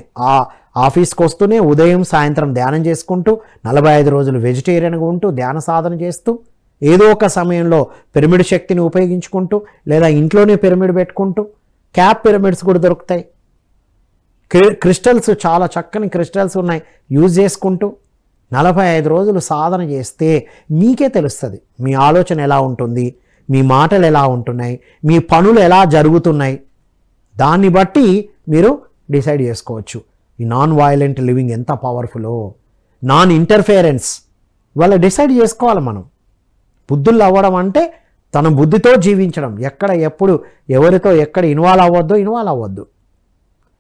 ఆఫీస్కి వస్తూనే ఉదయం సాయంత్రం ధ్యానం చేసుకుంటూ, 45 రోజులు వెజిటేరియన్గా ఉంటూ ధ్యాన సాధన చేస్తూ, ఏదో ఒక సమయంలో పిరమిడ్ శక్తిని ఉపయోగించుకుంటూ, లేదా ఇంట్లోనే పిరమిడ్ పెట్టుకుంటూ, క్యాప్ పిరమిడ్స్ కూడా దొరుకుతాయి, క్రిస్టల్స్, చాలా చక్కని క్రిస్టల్స్ ఉన్నాయి, యూజ్ చేసుకుంటూ 45 రోజులు సాధన చేస్తే మీకే తెలుస్తుంది మీ ఆలోచన ఎలా ఉంటుంది, మీ మాటలు ఎలా ఉంటున్నాయి, మీ పనులు ఎలా జరుగుతున్నాయి. దాన్ని బట్టి మీరు డిసైడ్ చేసుకోవచ్చు ఈ నాన్ వైలెంట్ లివింగ్ ఎంత పవర్ఫుల్లో. నాన్ ఇంటర్ఫియరెన్స్ ఇవాళ డిసైడ్ చేసుకోవాలి మనం. బుద్ధులు అవ్వడం అంటే తన బుద్ధితో జీవించడం. ఎక్కడ ఎప్పుడు ఎవరితో ఎక్కడ ఇన్వాల్వ్ అవ్వద్దు.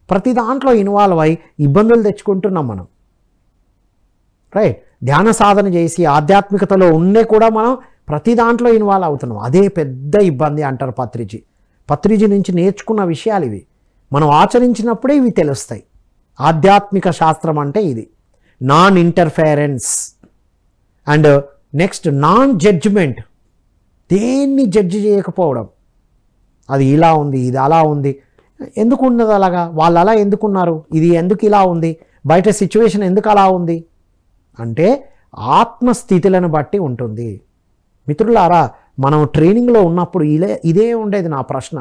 ప్రతి దాంట్లో ఇన్వాల్వ్ అయి ఇబ్బందులు తెచ్చుకుంటున్నాం మనం, రైట్? ధ్యాన సాధన చేసి ఆధ్యాత్మికతలో ఉండే కూడా మనం ప్రతి దాంట్లో ఇన్వాల్వ్ అవుతున్నాం. అదే పెద్ద ఇబ్బంది అంటారు పత్రిజీ నుంచి నేర్చుకున్న విషయాలు ఇవి. మనం ఆచరించినప్పుడే ఇవి తెలుస్తాయి. ఆధ్యాత్మిక శాస్త్రం అంటే ఇది, non interference. And next non judgement. దేన్ని జడ్జి చేయకపోవడం. అది ఇలా ఉంది, ఇది అలా ఉంది, ఎందుకు ఉన్నది అలాగా, వాళ్ళు అలా ఎందుకున్నారు, ఇది ఎందుకు ఇలా ఉంది, బయట సిచ్యువేషన్ ఎందుకు అలా ఉంది అంటే ఆత్మస్థితులను బట్టి ఉంటుంది. మిత్రులారా, మనం ట్రైనింగ్లో ఉన్నప్పుడు ఇదే ఉండేది నా ప్రశ్న.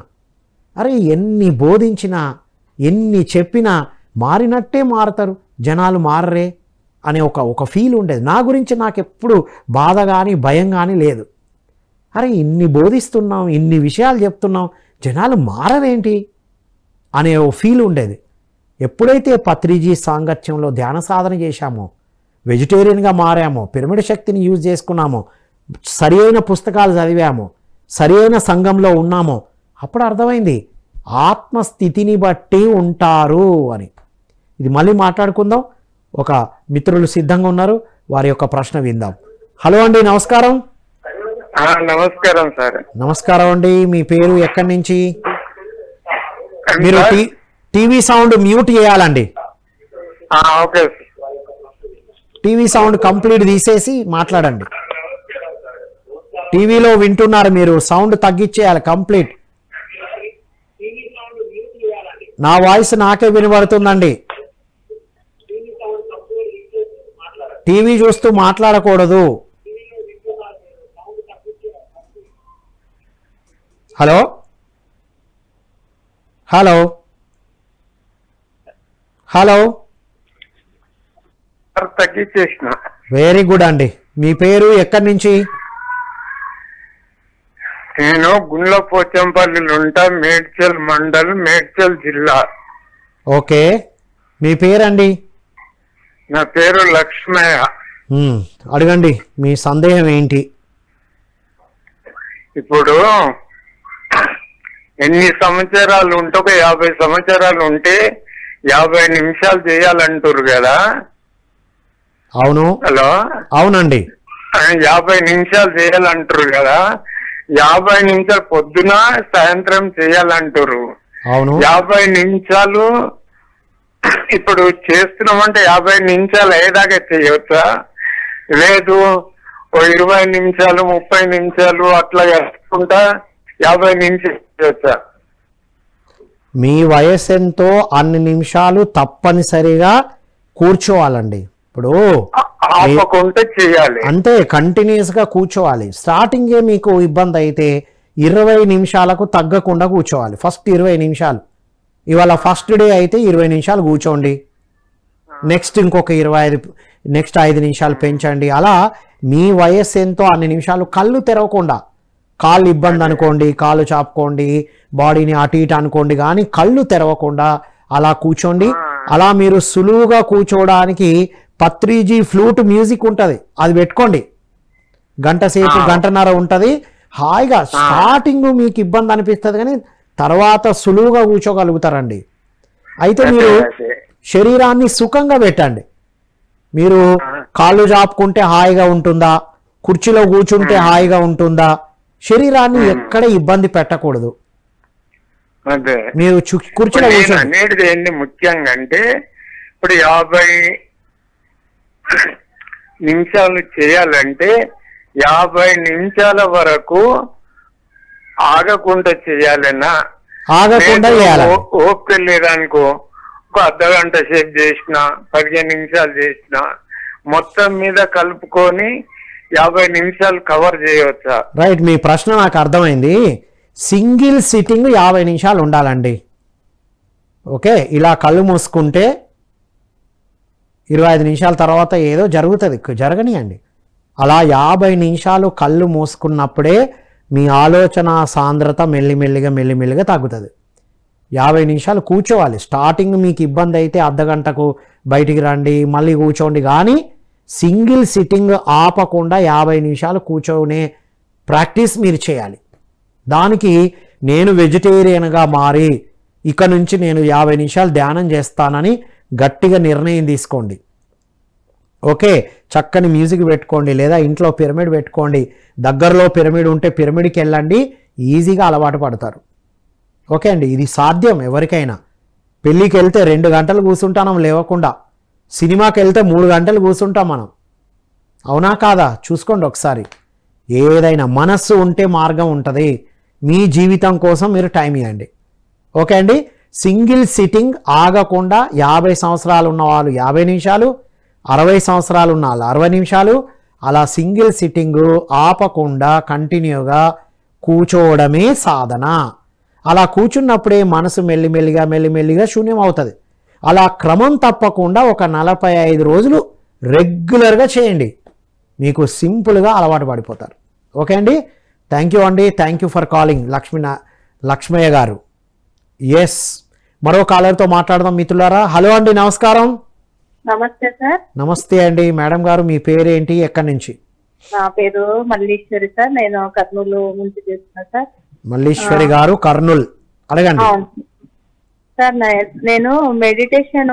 అరే ఎన్ని బోధించినా ఎన్ని చెప్పినా మారినట్టే మారతారు, జనాలు మారరే అనే ఒక ఫీల్ ఉండేది. నా గురించి నాకు ఎప్పుడు బాధ కానీ భయం కానీ లేదు. అరే ఇన్ని బోధిస్తున్నాం, ఇన్ని విషయాలు చెప్తున్నాం, జనాలు మారరేంటి అనే ఓ ఫీల్ ఉండేది. ఎప్పుడైతే పత్రిజీ సాంగత్యంలో ధ్యాన సాధన చేశామో, వెజిటేరియన్గా మారామో, పిరమిడ్ శక్తిని యూజ్ చేసుకున్నామో, సరి అయిన పుస్తకాలు చదివామో, సరి అయిన సంఘంలో ఉన్నామో, అప్పుడు అర్థమైంది ఆత్మస్థితిని బట్టి ఉంటారు అని. ఇది మళ్ళీ మాట్లాడుకుందాం. ఒక మిత్రులు సిద్ధంగా ఉన్నారు, వారి యొక్క ప్రశ్న విందాం. హలో అండి, నమస్కారం. నమస్కారం సార్. నమస్కారం అండి, మీ పేరు, ఎక్కడి నుంచి? మీరు టీవీ సౌండ్ మ్యూట్ చేయాలండి. ఓకే. టీవీ సౌండ్ కంప్లీట్ తీసేసి మాట్లాడండి. టీవీలో వింటున్నారు మీరు, సౌండ్ తగ్గించేయాలి కంప్లీట్. నా వాయిస్ నాకే వినబడుతుందండి. టీవీ చూస్తూ మాట్లాడకూడదు. Hello hello hello. తగ్గించేసిన. వెరీ గుడ్ అండి. మీ పేరు, ఎక్కడి నుంచి? నేను గుండ్ల పోచంపల్లిలో ఉంటా, మేడ్చల్ మండల్, మేడ్చల్ జిల్లా. ఓకే, మీ పేరండి? నా పేరు లక్ష్మయ్య. అడగండి, మీ సందేహం ఏంటి? ఇప్పుడు ఎన్ని సంవత్సరాలు ఉంటే, ఒక 50 సంవత్సరాలు ఉంటే 50 నిమిషాలు చేయాలంటారు కదా. అవును. హలో. అవునండి. 50 నిమిషాలు చేయాలంటారు కదా. 50 నిమిషాలు పొద్దున సాయంత్రం చేయాలంటారు. అవును. 50 నిమిషాలు ఇప్పుడు చేస్తున్నామంటే 50 నిమిషాలు అయ్యేదాకా చేయవచ్చా? లేదు 20 నిమిషాలు 30 నిమిషాలు అట్లా చేసుకుంటా 50 నిమిషాలు చేయవచ్చా? మీ వయసు ఎంతో అన్ని నిమిషాలు తప్పనిసరిగా కూర్చోవాలండి. ఇప్పుడు ఆపకుంటే చేయాలి, అంటే కంటిన్యూస్గా కూర్చోవాలి. స్టార్టింగే మీకు ఇబ్బంది అయితే 20 నిమిషాలకు తగ్గకుండా కూర్చోవాలి. ఫస్ట్ 20 నిమిషాలు, ఇవాళ ఫస్ట్ డే అయితే 20 నిమిషాలు కూర్చోండి, నెక్స్ట్ ఇంకొక 25, నెక్స్ట్ 5 నిమిషాలు పెంచండి. అలా మీ వయస్సు ఎంతో అన్ని నిమిషాలు కళ్ళు తెరవకుండా, కాళ్ళు ఇబ్బంది అనుకోండి, కాళ్ళు చాపుకోండి, బాడీని అటు ఇటు అనుకోండి, కానీ కళ్ళు తెరవకుండా అలా కూర్చోండి. అలా మీరు సులువుగా కూర్చోవడానికి పత్రిజీ ఫ్లూట్ మ్యూజిక్ ఉంటుంది, అది పెట్టుకోండి. గంట సేపు, గంటన్నర ఉంటుంది. హాయిగా స్టార్టింగ్ మీకు ఇబ్బంది అనిపిస్తుంది, కానీ తర్వాత సులువుగా కూర్చోగలుగుతారండి. అయితే మీరు శరీరాన్ని సుఖంగా పెట్టండి. మీరు కాళ్ళు చాపుకుంటే హాయిగా ఉంటుందా, కుర్చీలో కూర్చుంటే హాయిగా ఉంటుందా, శరీరాన్ని ఎక్కడ ఇబ్బంది పెట్టకూడదు. మీరు కుర్చీలో అనేది ఏంటి ముఖ్యంగా అంటే, ఇప్పుడు 50 నిమిషాలు చేయాలంటే 50 నిమిషాల వరకు ఆగకుండా చేయాలన్నా, ఆగకుండా ఓపిక లేదనుకో ఒక అర్ధగంట సేపు చేసిన, 15 నిమిషాలు చేసిన, మొత్తం మీద కలుపుకొని 50 నిమిషాలు కవర్ చేయవచ్చా? రైట్, మీ ప్రశ్న నాకు అర్థమైంది. సింగిల్ సిట్టింగ్ 50 నిమిషాలు ఉండాలండి. ఓకే, ఇలా కళ్ళు మూసుకుంటే 25 నిమిషాల తర్వాత ఏదో జరుగుతుంది, జరగనియండి. అలా 50 నిమిషాలు కళ్ళు మూసుకున్నప్పుడే మీ ఆలోచన సాంద్రత మెల్లిమెల్లిగా తగ్గుతుంది. 50 నిమిషాలు కూర్చోవాలి. స్టార్టింగ్ మీకు ఇబ్బంది అయితే అర్ధగంటకు బయటికి రండి, మళ్ళీ కూర్చోండి, కానీ సింగిల్ సిట్టింగ్ ఆపకుండా 50 నిమిషాలు కూర్చోనే ప్రాక్టీస్ మీరు చేయాలి. దానికి నేను వెజిటేరియన్గా మారి ఇక నుంచి నేను 50 నిమిషాలు ధ్యానం చేస్తానని గట్టిగా నిర్ణయం తీసుకోండి. ఓకే, చక్కని మ్యూజిక్ పెట్టుకోండి, లేదా ఇంట్లో పిరమిడ్ పెట్టుకోండి. దగ్గరలో పిరమిడ్ ఉంటే పిరమిడ్కి వెళ్ళండి, ఈజీగా అలవాటు పడతారు. ఓకే అండి, ఇది సాధ్యం ఎవరికైనా. పెళ్ళికి వెళ్తే 2 గంటలు కూర్చుంటాం లేవకుండా, సినిమాకి వెళ్తే 3 గంటలు కూర్చుంటాం మనం. అవునా కాదా? చూసుకోండి ఒకసారి. ఏదైనా మనస్సు ఉంటే మార్గం ఉంటుంది. మీ జీవితం కోసం మీరు టైం ఇవ్వండి. ఓకే అండి, సింగిల్ సిట్టింగ్ ఆగకుండా 50 సంవత్సరాలు ఉన్న వాళ్ళు 50 నిమిషాలు, 60 సంవత్సరాలు ఉన్న వాళ్ళు 60 నిమిషాలు, అలా సింగిల్ సిట్టింగ్ ఆపకుండా కంటిన్యూగా కూర్చోవడమే సాధన. అలా కూర్చున్నప్పుడే మనసు మెల్లిమెల్లిగా శూన్యం అవుతుంది. అలా క్రమం తప్పకుండా ఒక 45 రోజులు రెగ్యులర్గా చేయండి, మీకు సింపుల్గా అలవాటు పడిపోతారు. ఓకే అండి, థ్యాంక్ యూ అండి, thank you for calling Lakshmaiah గారు. ఎస్, మరో కాలర్తో మాట్లాడదాం మిత్రులారా. హలో అండి, నమస్కారం. నమస్తే సార్. నమస్తే అండి మేడం గారు, మీ పేరేంటి, ఎక్కడి నుంచి? నా పేరు మల్లీశ్వరి సార్, నేను కర్నూలు నుంచి చేస్తున్నా సార్. మల్లీశ్వరి గారు, కర్నూలు, అడగండి. సార్ నేను మెడిటేషన్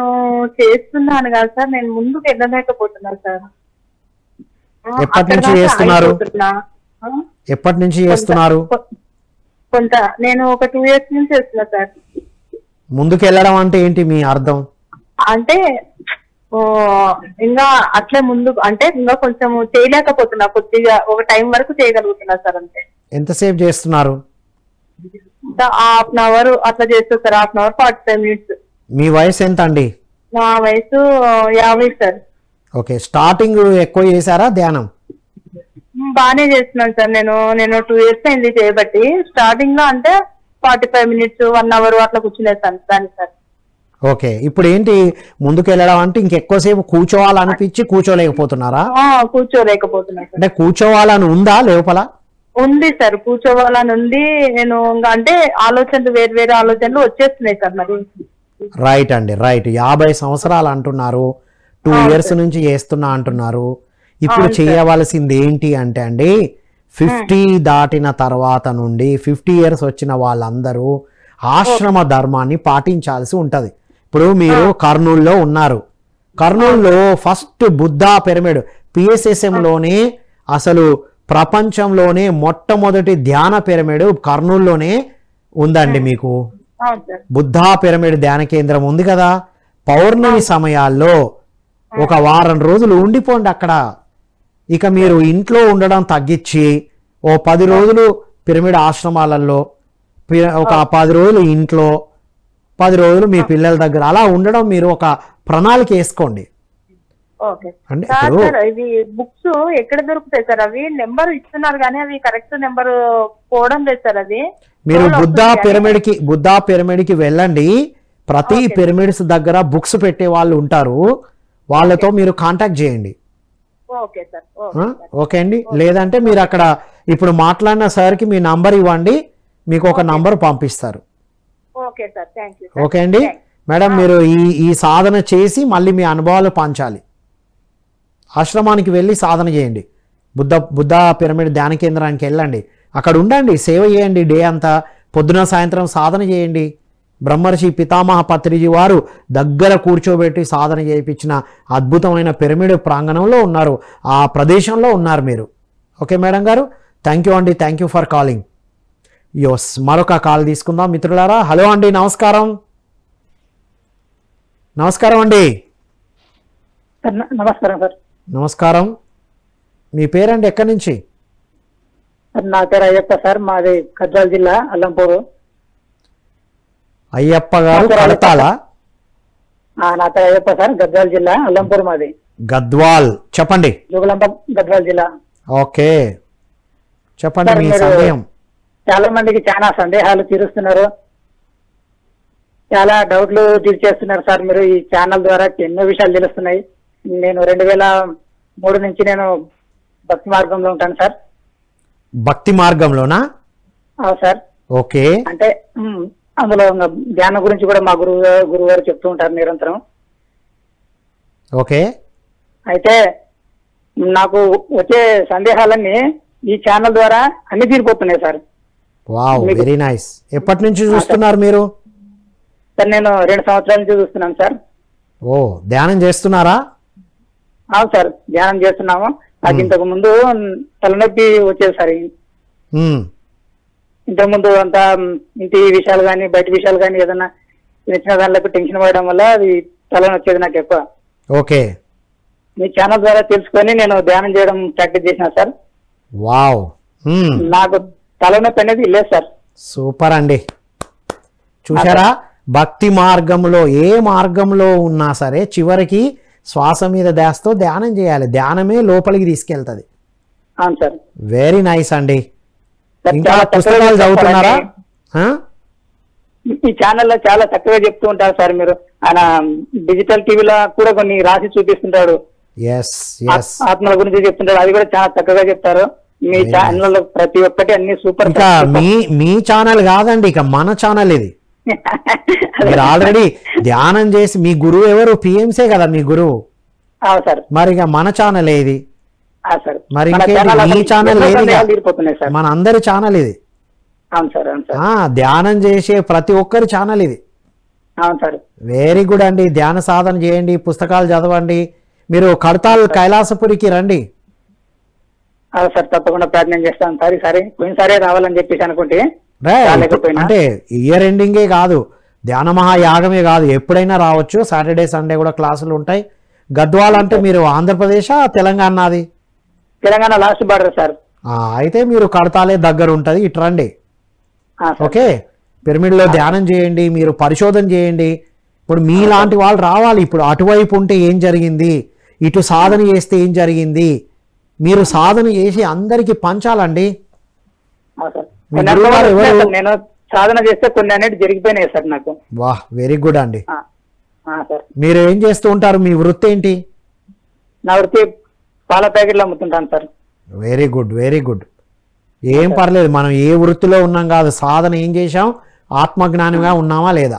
చేస్తున్నాను కదా సార్, నేను ముందుకు వెళ్ళలేకపోతున్నాను సార్. ఎప్పటి నుంచి చేస్తున్నారు? ఎప్పటి నుంచి చేస్తున్నారు? కొంత నేను ఒక 2 years నుంచి చేస్తున్నా సార్. ముందుకు వెళ్ళడం అంటే ఏంటి మీ అర్థం? అంటే ఇంకా అట్లే ముందు అంటే ఇంకా కొంచెం చేయలేకపోతున్నా, కొద్దిగా ఒక టైం వరకు చేయగలుగుతున్నా సార్ అంతే. ఎంతసేపు చేస్తున్నారు? 1/2 hour అట్లా చేస్తా సార్, 1/2 hour 45 minutes. మీ వయసు ఎంత అండి? నా వయసు 50 సార్. ఓకే, స్టార్టింగ్ ఎక్కువ చేశారా ధ్యానం? బానే చేస్తున్నాను సార్. నేను 2 years అయింది చేయబట్టి. స్టార్టింగ్ లో అంటే 45 minutes 1 hour అట్లా కూర్చునేస్తాను దాన్ని సార్. ఓకే, ఇప్పుడు ఏంటి ముందుకు వెళ్ళడం అంటే ఇంకెక్కువసేపు కూర్చోవాలనిపించి కూర్చోలేకపోతున్నారా? కూర్చోలేకపోతున్నా సార్. అంటే కూర్చోవాలని ఉందా లోపల? ఉంది సార్, కూర్చోవాలని ఉంది. నేను ఇంకా అంటే ఆలోచనలు వేరు ఆలోచనలు వచ్చేస్తున్నాయి సార్ మరి. రైట్ అండి, రైట్. 50 సంవత్సరాలు అంటున్నారు, 2 years నుంచి చేస్తున్నా అంటున్నారు. ఇప్పుడు చేయవలసింది ఏంటి అంటే అండి, 50 దాటిన తర్వాత నుండి 50 years వచ్చిన వాళ్ళందరూ ఆశ్రమ ధర్మాన్ని పాటించాల్సి ఉంటుంది. ఇప్పుడు మీరు కర్నూలులో ఉన్నారు, కర్నూలులో ఫస్ట్ బుద్ధా పిరమిడ్ పిఎస్ఎస్ఎంలోనే అసలు ప్రపంచంలోనే మొట్టమొదటి ధ్యాన పిరమిడ్ కర్నూలులోనే ఉందండి. మీకు బుద్ధా పిరమిడ్ ధ్యాన కేంద్రం ఉంది కదా. పౌర్ణమి సమయాల్లో ఒక వారం రోజులు ఉండిపోండి అక్కడ. ఇక మీరు ఇంట్లో ఉండడం తగ్గించి ఓ 10 రోజులు పిరమిడ్ ఆశ్రమాలలో, ఒక 10 రోజులు ఇంట్లో, 10 రోజులు మీ పిల్లల దగ్గర, అలా ఉండడం మీరు ఒక ప్రణాళిక వేసుకోండి. అంటే ఇవి బుక్స్ ఎక్కడ దొరుకుతాయి సార్? అవి నెంబర్ ఇస్తున్నారు కానీ అవి కరెక్ట్ నెంబర్ పోవడం లేదు సార్. అది మీరు బుద్ధా పిరమిడ్ కి వెళ్ళండి. ప్రతి పిరమిడ్స్ దగ్గర బుక్స్ పెట్టే వాళ్ళు ఉంటారు, వాళ్ళతో మీరు కాంటాక్ట్ చేయండి. ఓకే అండి. లేదంటే మీరు అక్కడ ఇప్పుడు మాట్లాడిన సార్కి మీ నంబర్ ఇవ్వండి, మీకు ఒక నంబర్ పంపిస్తారు. ఓకే అండి మేడం, మీరు ఈ సాధన చేసి మళ్ళీ మీ అనుభవాలు పంచాలి. ఆశ్రమానికి వెళ్ళి సాధన చేయండి. బుద్ధా పిరమిడ్ ధ్యాన కేంద్రానికి వెళ్ళండి, అక్కడ ఉండండి, సేవ చేయండి. డే అంతా పొద్దున సాయంత్రం సాధన చేయండి. బ్రహ్మర్షి పితామహ పత్రిజీ వారు దగ్గర కూర్చోబెట్టి సాధన చేయించిన అద్భుతమైన పిరమిడ్ ప్రాంగణంలో ఉన్నారు, ఆ ప్రదేశంలో ఉన్నారు మీరు. ఓకే మేడం గారు, థ్యాంక్ యూ అండి, థ్యాంక్ యూ ఫర్ కాలింగ్. యోస్, మరొక కాల్ తీసుకుందాం మిత్రులారా. హలో అండి, నమస్కారం. నమస్కారం అండి. నమస్కారం సార్. నమస్కారం, మీ పేరండి, ఎక్కడి నుంచి? నా పేరు అయ్యప్ప సార్, మాది గద్వాల్ జిల్లా అల్లంపూరు. అయ్యప్ప గారు కడతాలా? నా పేరు అయ్యప్ప సార్, గద్వాల్ జిల్లా అల్లంపూర్ మాది. గద్వాల్, చెప్పండి. జోగులాంబ గద్వాల్ జిల్లా. ఓకే, చెప్పండి మీ సందేహం. చాలా మందికి చాలా సందేహాలు తీరుస్తున్నారు, చాలా డౌట్లు తీర్చేస్తున్నారు సార్. మీరు ఈ ఛానల్ ద్వారా ఎన్నో విషయాలు తెలుస్తున్నాయి. నేను 2003 నుంచి నేను భక్తి మార్గంలో ఉంటాను సార్. భక్తి మార్గంలోనా? అవును సార్. ఓకే, అంటే అందులో ధ్యానం గురించి కూడా మా గురువు గారు చెప్తూ ఉంటారు నిరంతరం. ఓకే, అయితే నాకు వచ్చే సందేహాలన్నీ ఈ ఛానల్ ద్వారా అన్ని తీరిపోతున్నాయి సార్. Wow, very nice. ఎప్పటి నుంచి చూస్తున్నారు మీరు? సార్ నేను 2 సంవత్సరాల నుంచి చూస్తున్నాను సార్. ఓ, ధ్యానం చేస్తున్నారా? అవును సార్, ధ్యానం చేస్తున్నాము. నాకు ఇంతకు ముందు తలనొప్పి వచ్చేది సార్. ఇంతకు ముందు అంతా ఇంటి విషయాలు కానీ బయట విషయాలు కానీ ఏదైనా చిన్న దానిలకు టెన్షన్ పడడం వల్ల అది తలనొప్పి వచ్చేది నాకు ఎక్కువ. ఓకే, మీ ఛానల్ ద్వారా తెలుసుకొని నేను ధ్యానం చేయడం ప్రాక్టీస్ చేసిన సార్. వావ్, నాకు తలనొప్పి అనేది లేదు సార్. సూపర్ అండి. చూసారా, భక్తి మార్గంలో ఏ మార్గంలో ఉన్నా సరే చివరికి శ్వాస మీద ధ్యాసతో ధ్యానం చేయాలి, ధ్యానమే లోపలికి తీసుకెళ్తుంది. అవును సార్. వెరీ నైస్ అండి. ఇంకా పుస్తకాలు చదువుతున్నారా? ఈ ఛానల్లో చాలా చక్కగా చెప్తూ ఉంటారు సార్ మీరు. ఆయన డిజిటల్ టీవీలో కూడా కొన్ని రాసి చూపిస్తుంటాడు, ఎస్ ఎస్. ఆత్మల గురించి చెప్తుంటాడు, అది కూడా చాలా చక్కగా చెప్తారు. మీ ఛానల్లో ప్రతి ఒక్కటి అన్ని సూపర్. ఇక మీ ఛానల్ కాదండి, ఇక మన ఛానల్ ఇది. మీరు ఆల్రెడీ ధ్యానం చేసి మీ గురువు ఎవరు? పిఎంసే కదా మీ గురువు. సార్ మరి ఇక మన ఛానల్ ఏది? సార్ మరి మీ ఛానల్ తీరిపోతున్నాయి సార్. మన అందరి ఛానల్ ఇది. అవును సార్, అవును సార్. ధ్యానం చేసే ప్రతి ఒక్కరి ఛానల్ ఇది. అవును సార్. వెరీ గుడ్ అండి. ధ్యాన సాధన చేయండి, పుస్తకాలు చదవండి. మీరు కడతాల్ కైలాసపురికి రండి. సార్ తప్పకుండా ప్రయత్నం చేస్తాను సార్. ఈసారి పోయినసారి రావాలని చెప్పేసి అనుకుంటే అంటే ఇయర్ ఎండింగే కాదు, ధ్యాన మహాయాగమే కాదు, ఎప్పుడైనా రావచ్చు. సాటర్డే సండే కూడా క్లాసులు ఉంటాయి. గద్వాల్ అంటే మీరు ఆంధ్రప్రదేశ్ తెలంగాణది? Telangana last border sir. అయితే మీరు కడతాలే దగ్గర ఉంటుంది, ఇటు రండి. ఓకే, పిరమిడ్లో ధ్యానం చేయండి, మీరు పరిశోధన చేయండి. ఇప్పుడు మీలాంటి వాళ్ళు రావాలి. ఇప్పుడు అటువైపు ఉంటే ఏం జరిగింది, ఇటు సాధన చేస్తే ఏం జరిగింది, మీరు సాధన చేసి అందరికి పంచాలండి. నేను సాధన చేస్తే కొన్ని అనేది జరిగిపోయినాయి సార్ నాకు. వాహ్, వెరీ గుడ్ అండి. మీరు ఏం చేస్తూ ఉంటారు? మీ వృత్తి ఏంటి? నా వృత్తి పాల ప్యాకెట్లు అమ్ముతుంటాను sir. Very good, very good. ఏం పర్లేదు, మనం ఏ వృత్తిలో ఉన్నాం కాదు, సాధన ఏం చేశాం, ఆత్మజ్ఞానంగా ఉన్నామా లేదా.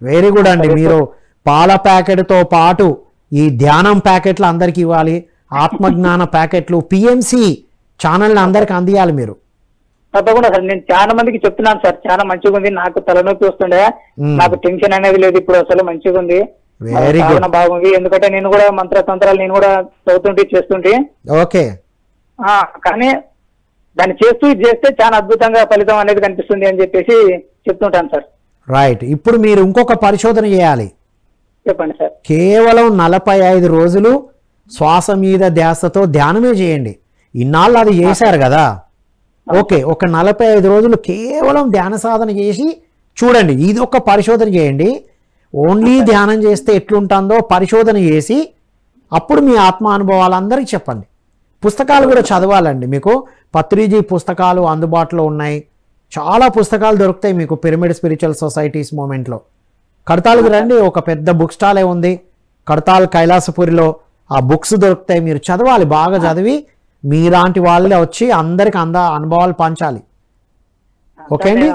వెరీ గుడ్ అండి. మీరు పాల ప్యాకెట్తో పాటు ఈ ధ్యానం ప్యాకెట్లు అందరికి ఇవ్వాలి, ఆత్మజ్ఞాన ప్యాకెట్లు పిఎంసి ఛానల్ని అందరికి అందియాలి మీరు. తప్పకుండా సార్, నేను చాలా మందికి చెప్తున్నాను సార్, చాలా మంచిగా ఉంది. నాకు తలనొప్పి వస్తుండే, నాకు టెన్షన్ అనేది లేదు, ఇప్పుడు అసలు మంచిగా ఉంది, వెరీ గుడ్, బాగుంది. ఎందుకంటే నేను కూడా మంత్రతంత్రాలు నేను కూడా చదువుతుంటే చేస్తుంటే. ఓకే, కానీ దాన్ని చేస్తే చాలా అద్భుతంగా ఫలితం అనేది కనిపిస్తుంది అని చెప్పేసి చెప్తుంటాను సార్. రైట్. ఇప్పుడు మీరు ఇంకొక పరిశోధన చేయాలి. చెప్పండి సార్. కేవలం 45 రోజులు శ్వాస మీద ధ్యాసతో ధ్యానమే చేయండి. ఇన్నాళ్ళు అది చేశారు కదా, ఓకే, ఒక 45 రోజులు కేవలం ధ్యాన సాధన చేసి చూడండి. ఇది ఒక పరిశోధన చేయండి. ఓన్లీ ధ్యానం చేస్తే ఎట్లుంటుందో పరిశోధన చేసి అప్పుడు మీ ఆత్మ అనుభవాలు అందరికీ చెప్పండి. పుస్తకాలు కూడా చదవాలండి. మీకు పత్రిజీ పుస్తకాలు అందుబాటులో ఉన్నాయి, చాలా పుస్తకాలు దొరుకుతాయి మీకు పిరమిడ్ స్పిరిచువల్ సొసైటీస్ మూమెంట్లో. కడతాల్కి రండి, ఒక పెద్ద బుక్ స్టాలే ఉంది కడతాల్ కైలాసపురిలో. ఆ బుక్స్ దొరుకుతాయి, మీరు చదవాలి. బాగా చదివి మీలాంటి వాళ్ళే వచ్చి అందరికి అనుభవాలు పంచాలి. ఓకే అండి,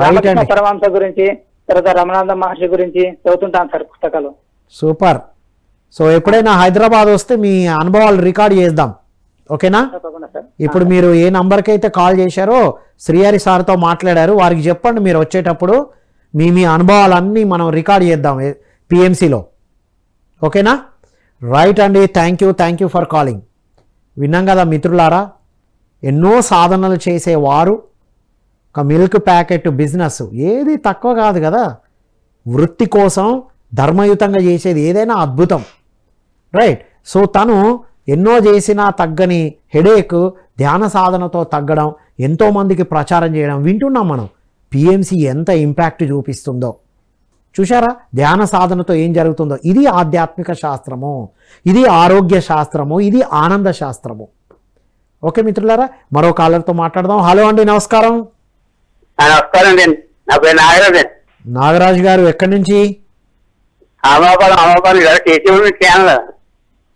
రైట్ అండి. పరమహంస గురించి, తర్వాత రమణానంద మహర్షి గురించి చదువుతుంటాను సార్ పుస్తకాలు. సూపర్. సో ఎప్పుడైనా హైదరాబాద్ వస్తే మీ అనుభవాలు రికార్డ్ చేద్దాం, ఓకేనా? ఇప్పుడు మీరు ఏ నంబర్కి అయితే కాల్ చేశారో శ్రీహరి సార్తో మాట్లాడారు, వారికి చెప్పండి మీరు వచ్చేటప్పుడు మీ అనుభవాలన్నీ మనం రికార్డ్ చేద్దాం పిఎంసిలో, ఓకేనా? రైట్ అండి, థ్యాంక్ యూ ఫర్ కాలింగ్. విన్నాం కదా మిత్రులారా, ఎన్నో సాధనలు చేసేవారు ఒక మిల్క్ ప్యాకెట్ బిజినెస్ ఏది తక్కువ కాదు కదా. వృత్తి కోసం ధర్మయుతంగా చేసేది ఏదైనా అద్భుతం, రైట్? సో తను ఎన్నో చేసినా తగ్గని హెడేక్ ధ్యాన సాధనతో తగ్గడం, ఎంతోమందికి ప్రచారం చేయడం వింటున్నాం మనం. పిఎంసి ఎంత ఇంపాక్ట్ చూపిస్తుందో చూశారా, ధ్యాన సాధనతో ఏం జరుగుతుందో. ఇది ఆధ్యాత్మిక శాస్త్రము, ఇది ఆరోగ్య శాస్త్రము, ఇది ఆనంద శాస్త్రము. ఓకే మిత్రులారా, మరో కాలర్తో మాట్లాడదాం. హలో అండి, నమస్కారం. నమస్కారం అండి, నా పేరు నాగరాజు. నాగరాజు గారు ఎక్కడి నుంచి?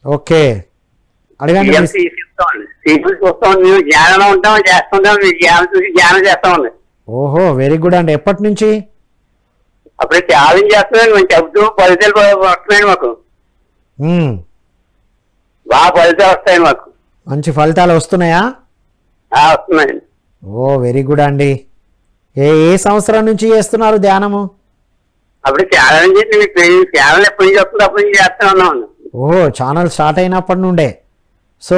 ఓకే, అడగండి. జ్ఞానంలో ఉంటాం, చేస్తుంటాం, జ్ఞానం చూసి జ్ఞానం చేస్తామండి. ఓహో, వెరీ గుడ్ అండి. ఎప్పటి నుంచి? అప్పుడు ఛాలెంజ్ చేస్తున్నాను, మేము చెబుతూ ఫలితాలు వస్తున్నాయండి మాకు, బాగా ఫలితాలు వస్తాయి మాకు. మంచి ఫలితాలు వస్తున్నాయా? వస్తున్నాయండి. ఓ వెరీ గుడ్ అండి. ఏ సంవత్సరం నుంచి చేస్తున్నారు ధ్యానము? అప్పుడు ఛాలెంజ్ ఛానల్ ఎప్పటి నుంచి వస్తుంది అప్పటి నుంచి చేస్తా ఉన్నాం. ఓహో, ఛానల్ స్టార్ట్ అయినప్పటి నుండే. సో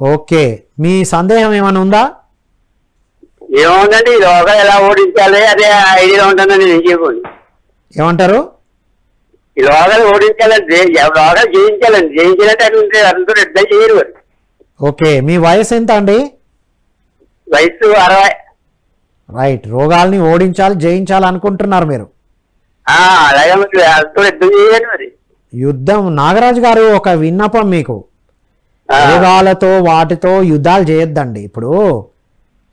ఓకే, మీ సందేహం ఏమైనా ఉందా? ఏముందండి, ఈ రోగం ఎలా ఓడించాలి అదే ఐడియా ఉంటుందండి. నేను చెప్పండి, ఏమంటారు? ఈ రోగాలు ఓడించాలంటే రోగాలు జయించాలండి, జయించాలంటే అందరూ ఎట్లా చేయరు. ఓకే, మీ వయసు ఎంత అండి? వయసు 60. రైట్, రోగాల్ని ఓడించాలి, జయించాలి అనుకుంటున్నారు మీరు. అలాగే అందరూ యుద్ధం చేయాలి మరి. యుద్ధం. నాగరాజు గారు, ఒక విన్నపం మీకు, రోగాలతో వాటితో యుద్ధాలు చేయొద్దండి. ఇప్పుడు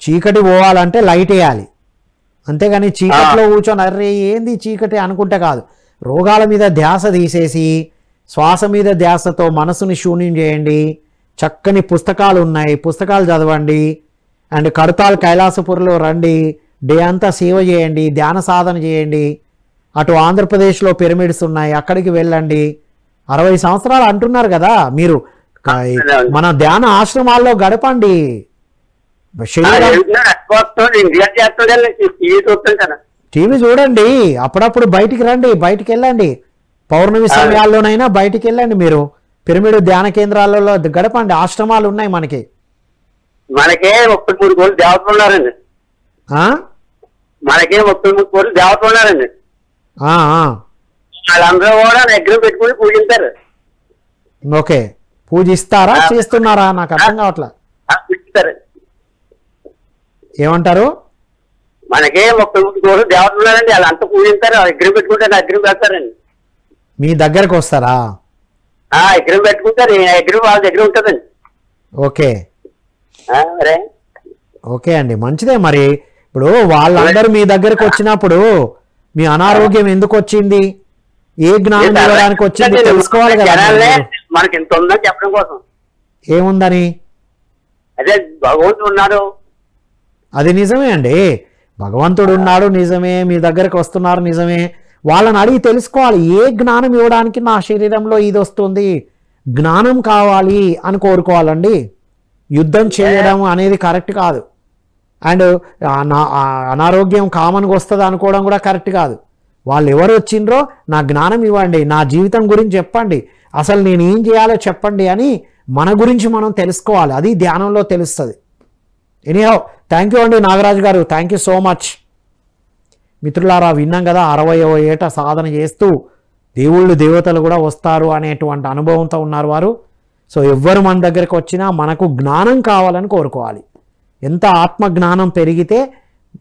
చీకటి పోవాలంటే లైట్ వేయాలి, అంతేగాని చీకట్లో కూర్చొని అర్రే ఏంది చీకటి అనుకుంటే కాదు. రోగాల మీద ధ్యాస తీసేసి శ్వాస మీద ధ్యాసతో మనసుని శూన్యం చేయండి. చక్కని పుస్తకాలు ఉన్నాయి, పుస్తకాలు చదవండి. అండ్ కడతాల్ కైలాసపురిలో రండి, డే అంతా సేవ చేయండి, ధ్యాన సాధన చేయండి. అటు ఆంధ్రప్రదేశ్లో పిరమిడ్స్ ఉన్నాయి, అక్కడికి వెళ్ళండి. 60 సంవత్సరాలు అంటున్నారు కదా మీరు, మన ధ్యాన ఆశ్రమాల్లో గడపండి. టీవీ చూడండి, అప్పుడప్పుడు బయటికి రండి, బయటికి వెళ్ళండి. పౌర్ణమి సమయాల్లోనైనా బయటికి వెళ్ళండి. మీరు పిరమిడ్ ధ్యాన కేంద్రాలలో గడపండి. ఆశ్రమాలు ఉన్నాయి మనకి. మనకే 33 కోట్లు దేవతలు ఉన్నారండి. మనకే 33 కోట్లు దేవతలు ఉన్నారండి. వాళ్ళందరూ కూడా దగ్గర పెట్టుకుని పూజిస్తారు. ఓకే, పూజిస్తారా చేస్తున్నారా నాకు అర్థం కావట్లా. ఏమంటారు? మనకే 33 కోట్లు దేవతలు ఉన్నారండి, వాళ్ళంతా పూజిస్తారు. దగ్గర పెట్టుకుంటే దగ్గర పెడతారండి. మీ దగ్గరకు వస్తారా? దగ్గర పెట్టుకుంటారు, దగ్గర వాళ్ళ దగ్గర ఉంటుందండి. ఓకే ఓకే అండి, మంచిదే. మరి ఇప్పుడు వాళ్ళందరూ మీ దగ్గరకు వచ్చినప్పుడు మీ అనారోగ్యం ఎందుకు వచ్చింది, ఏ జ్ఞానం ఇవ్వడానికి వచ్చింది తెలుసుకోవాలి కదా. మనకి ఎంత ఉందని చెప్పడం కోసం. ఏముందని? అదే భగవంతుడు ఉన్నాడు. అది నిజమే అండి, భగవంతుడు ఉన్నాడు నిజమే, మీ దగ్గరకు వస్తున్నారు నిజమే. వాళ్ళని అడిగి తెలుసుకోవాలి, ఏ జ్ఞానం ఇవ్వడానికి నా శరీరంలో ఇది వస్తుంది, జ్ఞానం కావాలి అని కోరుకోవాలండి. యుద్ధం చేయడం అనేది కరెక్ట్ కాదు. అండ్ అనారోగ్యం కామన్గా వస్తుంది అనుకోవడం కూడా కరెక్ట్ కాదు. వాళ్ళు ఎవరు వచ్చిండ్రో నా జ్ఞానం ఇవ్వండి, నా జీవితం గురించి చెప్పండి, అసలు నేను ఏం చేయాలో చెప్పండి అని మన గురించి మనం తెలుసుకోవాలి. అది ధ్యానంలో తెలుస్తుంది. ఎనీహౌ థ్యాంక్ యూ అండి నాగరాజు గారు, థ్యాంక్ యూ సో మచ్. మిత్రులారా, విన్నాం కదా, 60వ ఏట సాధన చేస్తూ దేవుళ్ళు దేవతలు కూడా వస్తారు అనేటువంటి అనుభవంతో ఉన్నారు వారు. సో ఎవ్వరు మన దగ్గరికి వచ్చినా మనకు జ్ఞానం కావాలని కోరుకోవాలి. ఎంత ఆత్మ జ్ఞానం పెరిగితే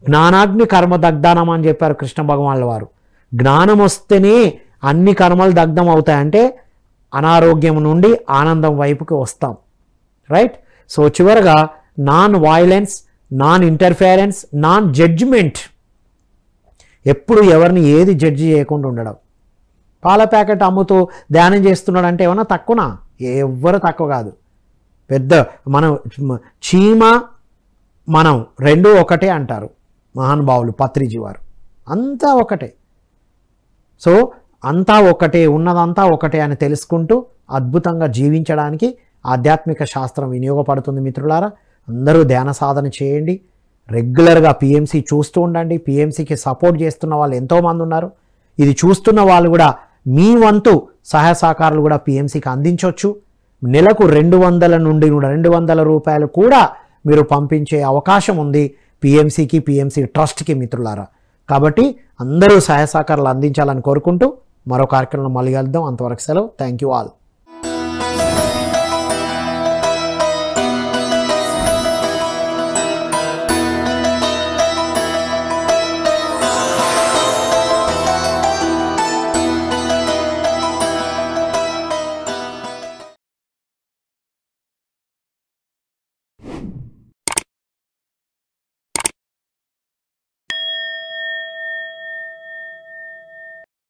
జ్ఞానాగ్ని కర్మ దగ్ధానం అని చెప్పారు కృష్ణ భగవాన్ల వారు. జ్ఞానం వస్తేనే అన్ని కర్మలు దగ్ధం అవుతాయంటే అనారోగ్యం నుండి ఆనందం వైపుకి వస్తాం. రైట్? సో చివరగా non violence, non interference, non judgement. ఎప్పుడు ఎవరిని ఏది జడ్జి చేయకుండా ఉండడం. పాల ప్యాకెట్ అమ్ముతూ ధ్యానం చేస్తున్నాడు అంటే ఏమన్నా తక్కువనా? ఎవ్వరు తక్కువ కాదు. పెద్ద మనం చీమ మనం రెండూ ఒకటే అంటారు మహానుభావులు పత్రిజీ వారు. అంతా ఒకటే. సో అంతా ఒకటే, ఉన్నదంతా ఒకటే అని తెలుసుకుంటూ అద్భుతంగా జీవించడానికి ఆధ్యాత్మిక శాస్త్రం వినియోగపడుతుంది. మిత్రులారా, అందరూ ధ్యాన సాధన చేయండి. రెగ్యులర్గా పిఎంసి చూస్తూ ఉండండి. పిఎంసికి సపోర్ట్ చేస్తున్న వాళ్ళు ఎంతోమంది ఉన్నారు. ఇది చూస్తున్న వాళ్ళు కూడా మీ వంతు సహాయ సహకారాలు కూడా పిఎంసికి అందించవచ్చు. నెలకు 200 నుండి 200 రూపాయలు కూడా మీరు పంపించే అవకాశం ఉంది పిఎంసికి, పిఎంసి ట్రస్ట్కి మిత్రులారా. కాబట్టి అందరూ సహాయ సహకారాలు అందించాలని కోరుకుంటూ మరో కార్యక్రమంలో మళ్ళీ కలుద్దాం. అంతవరకు సెలవు. Thank you all.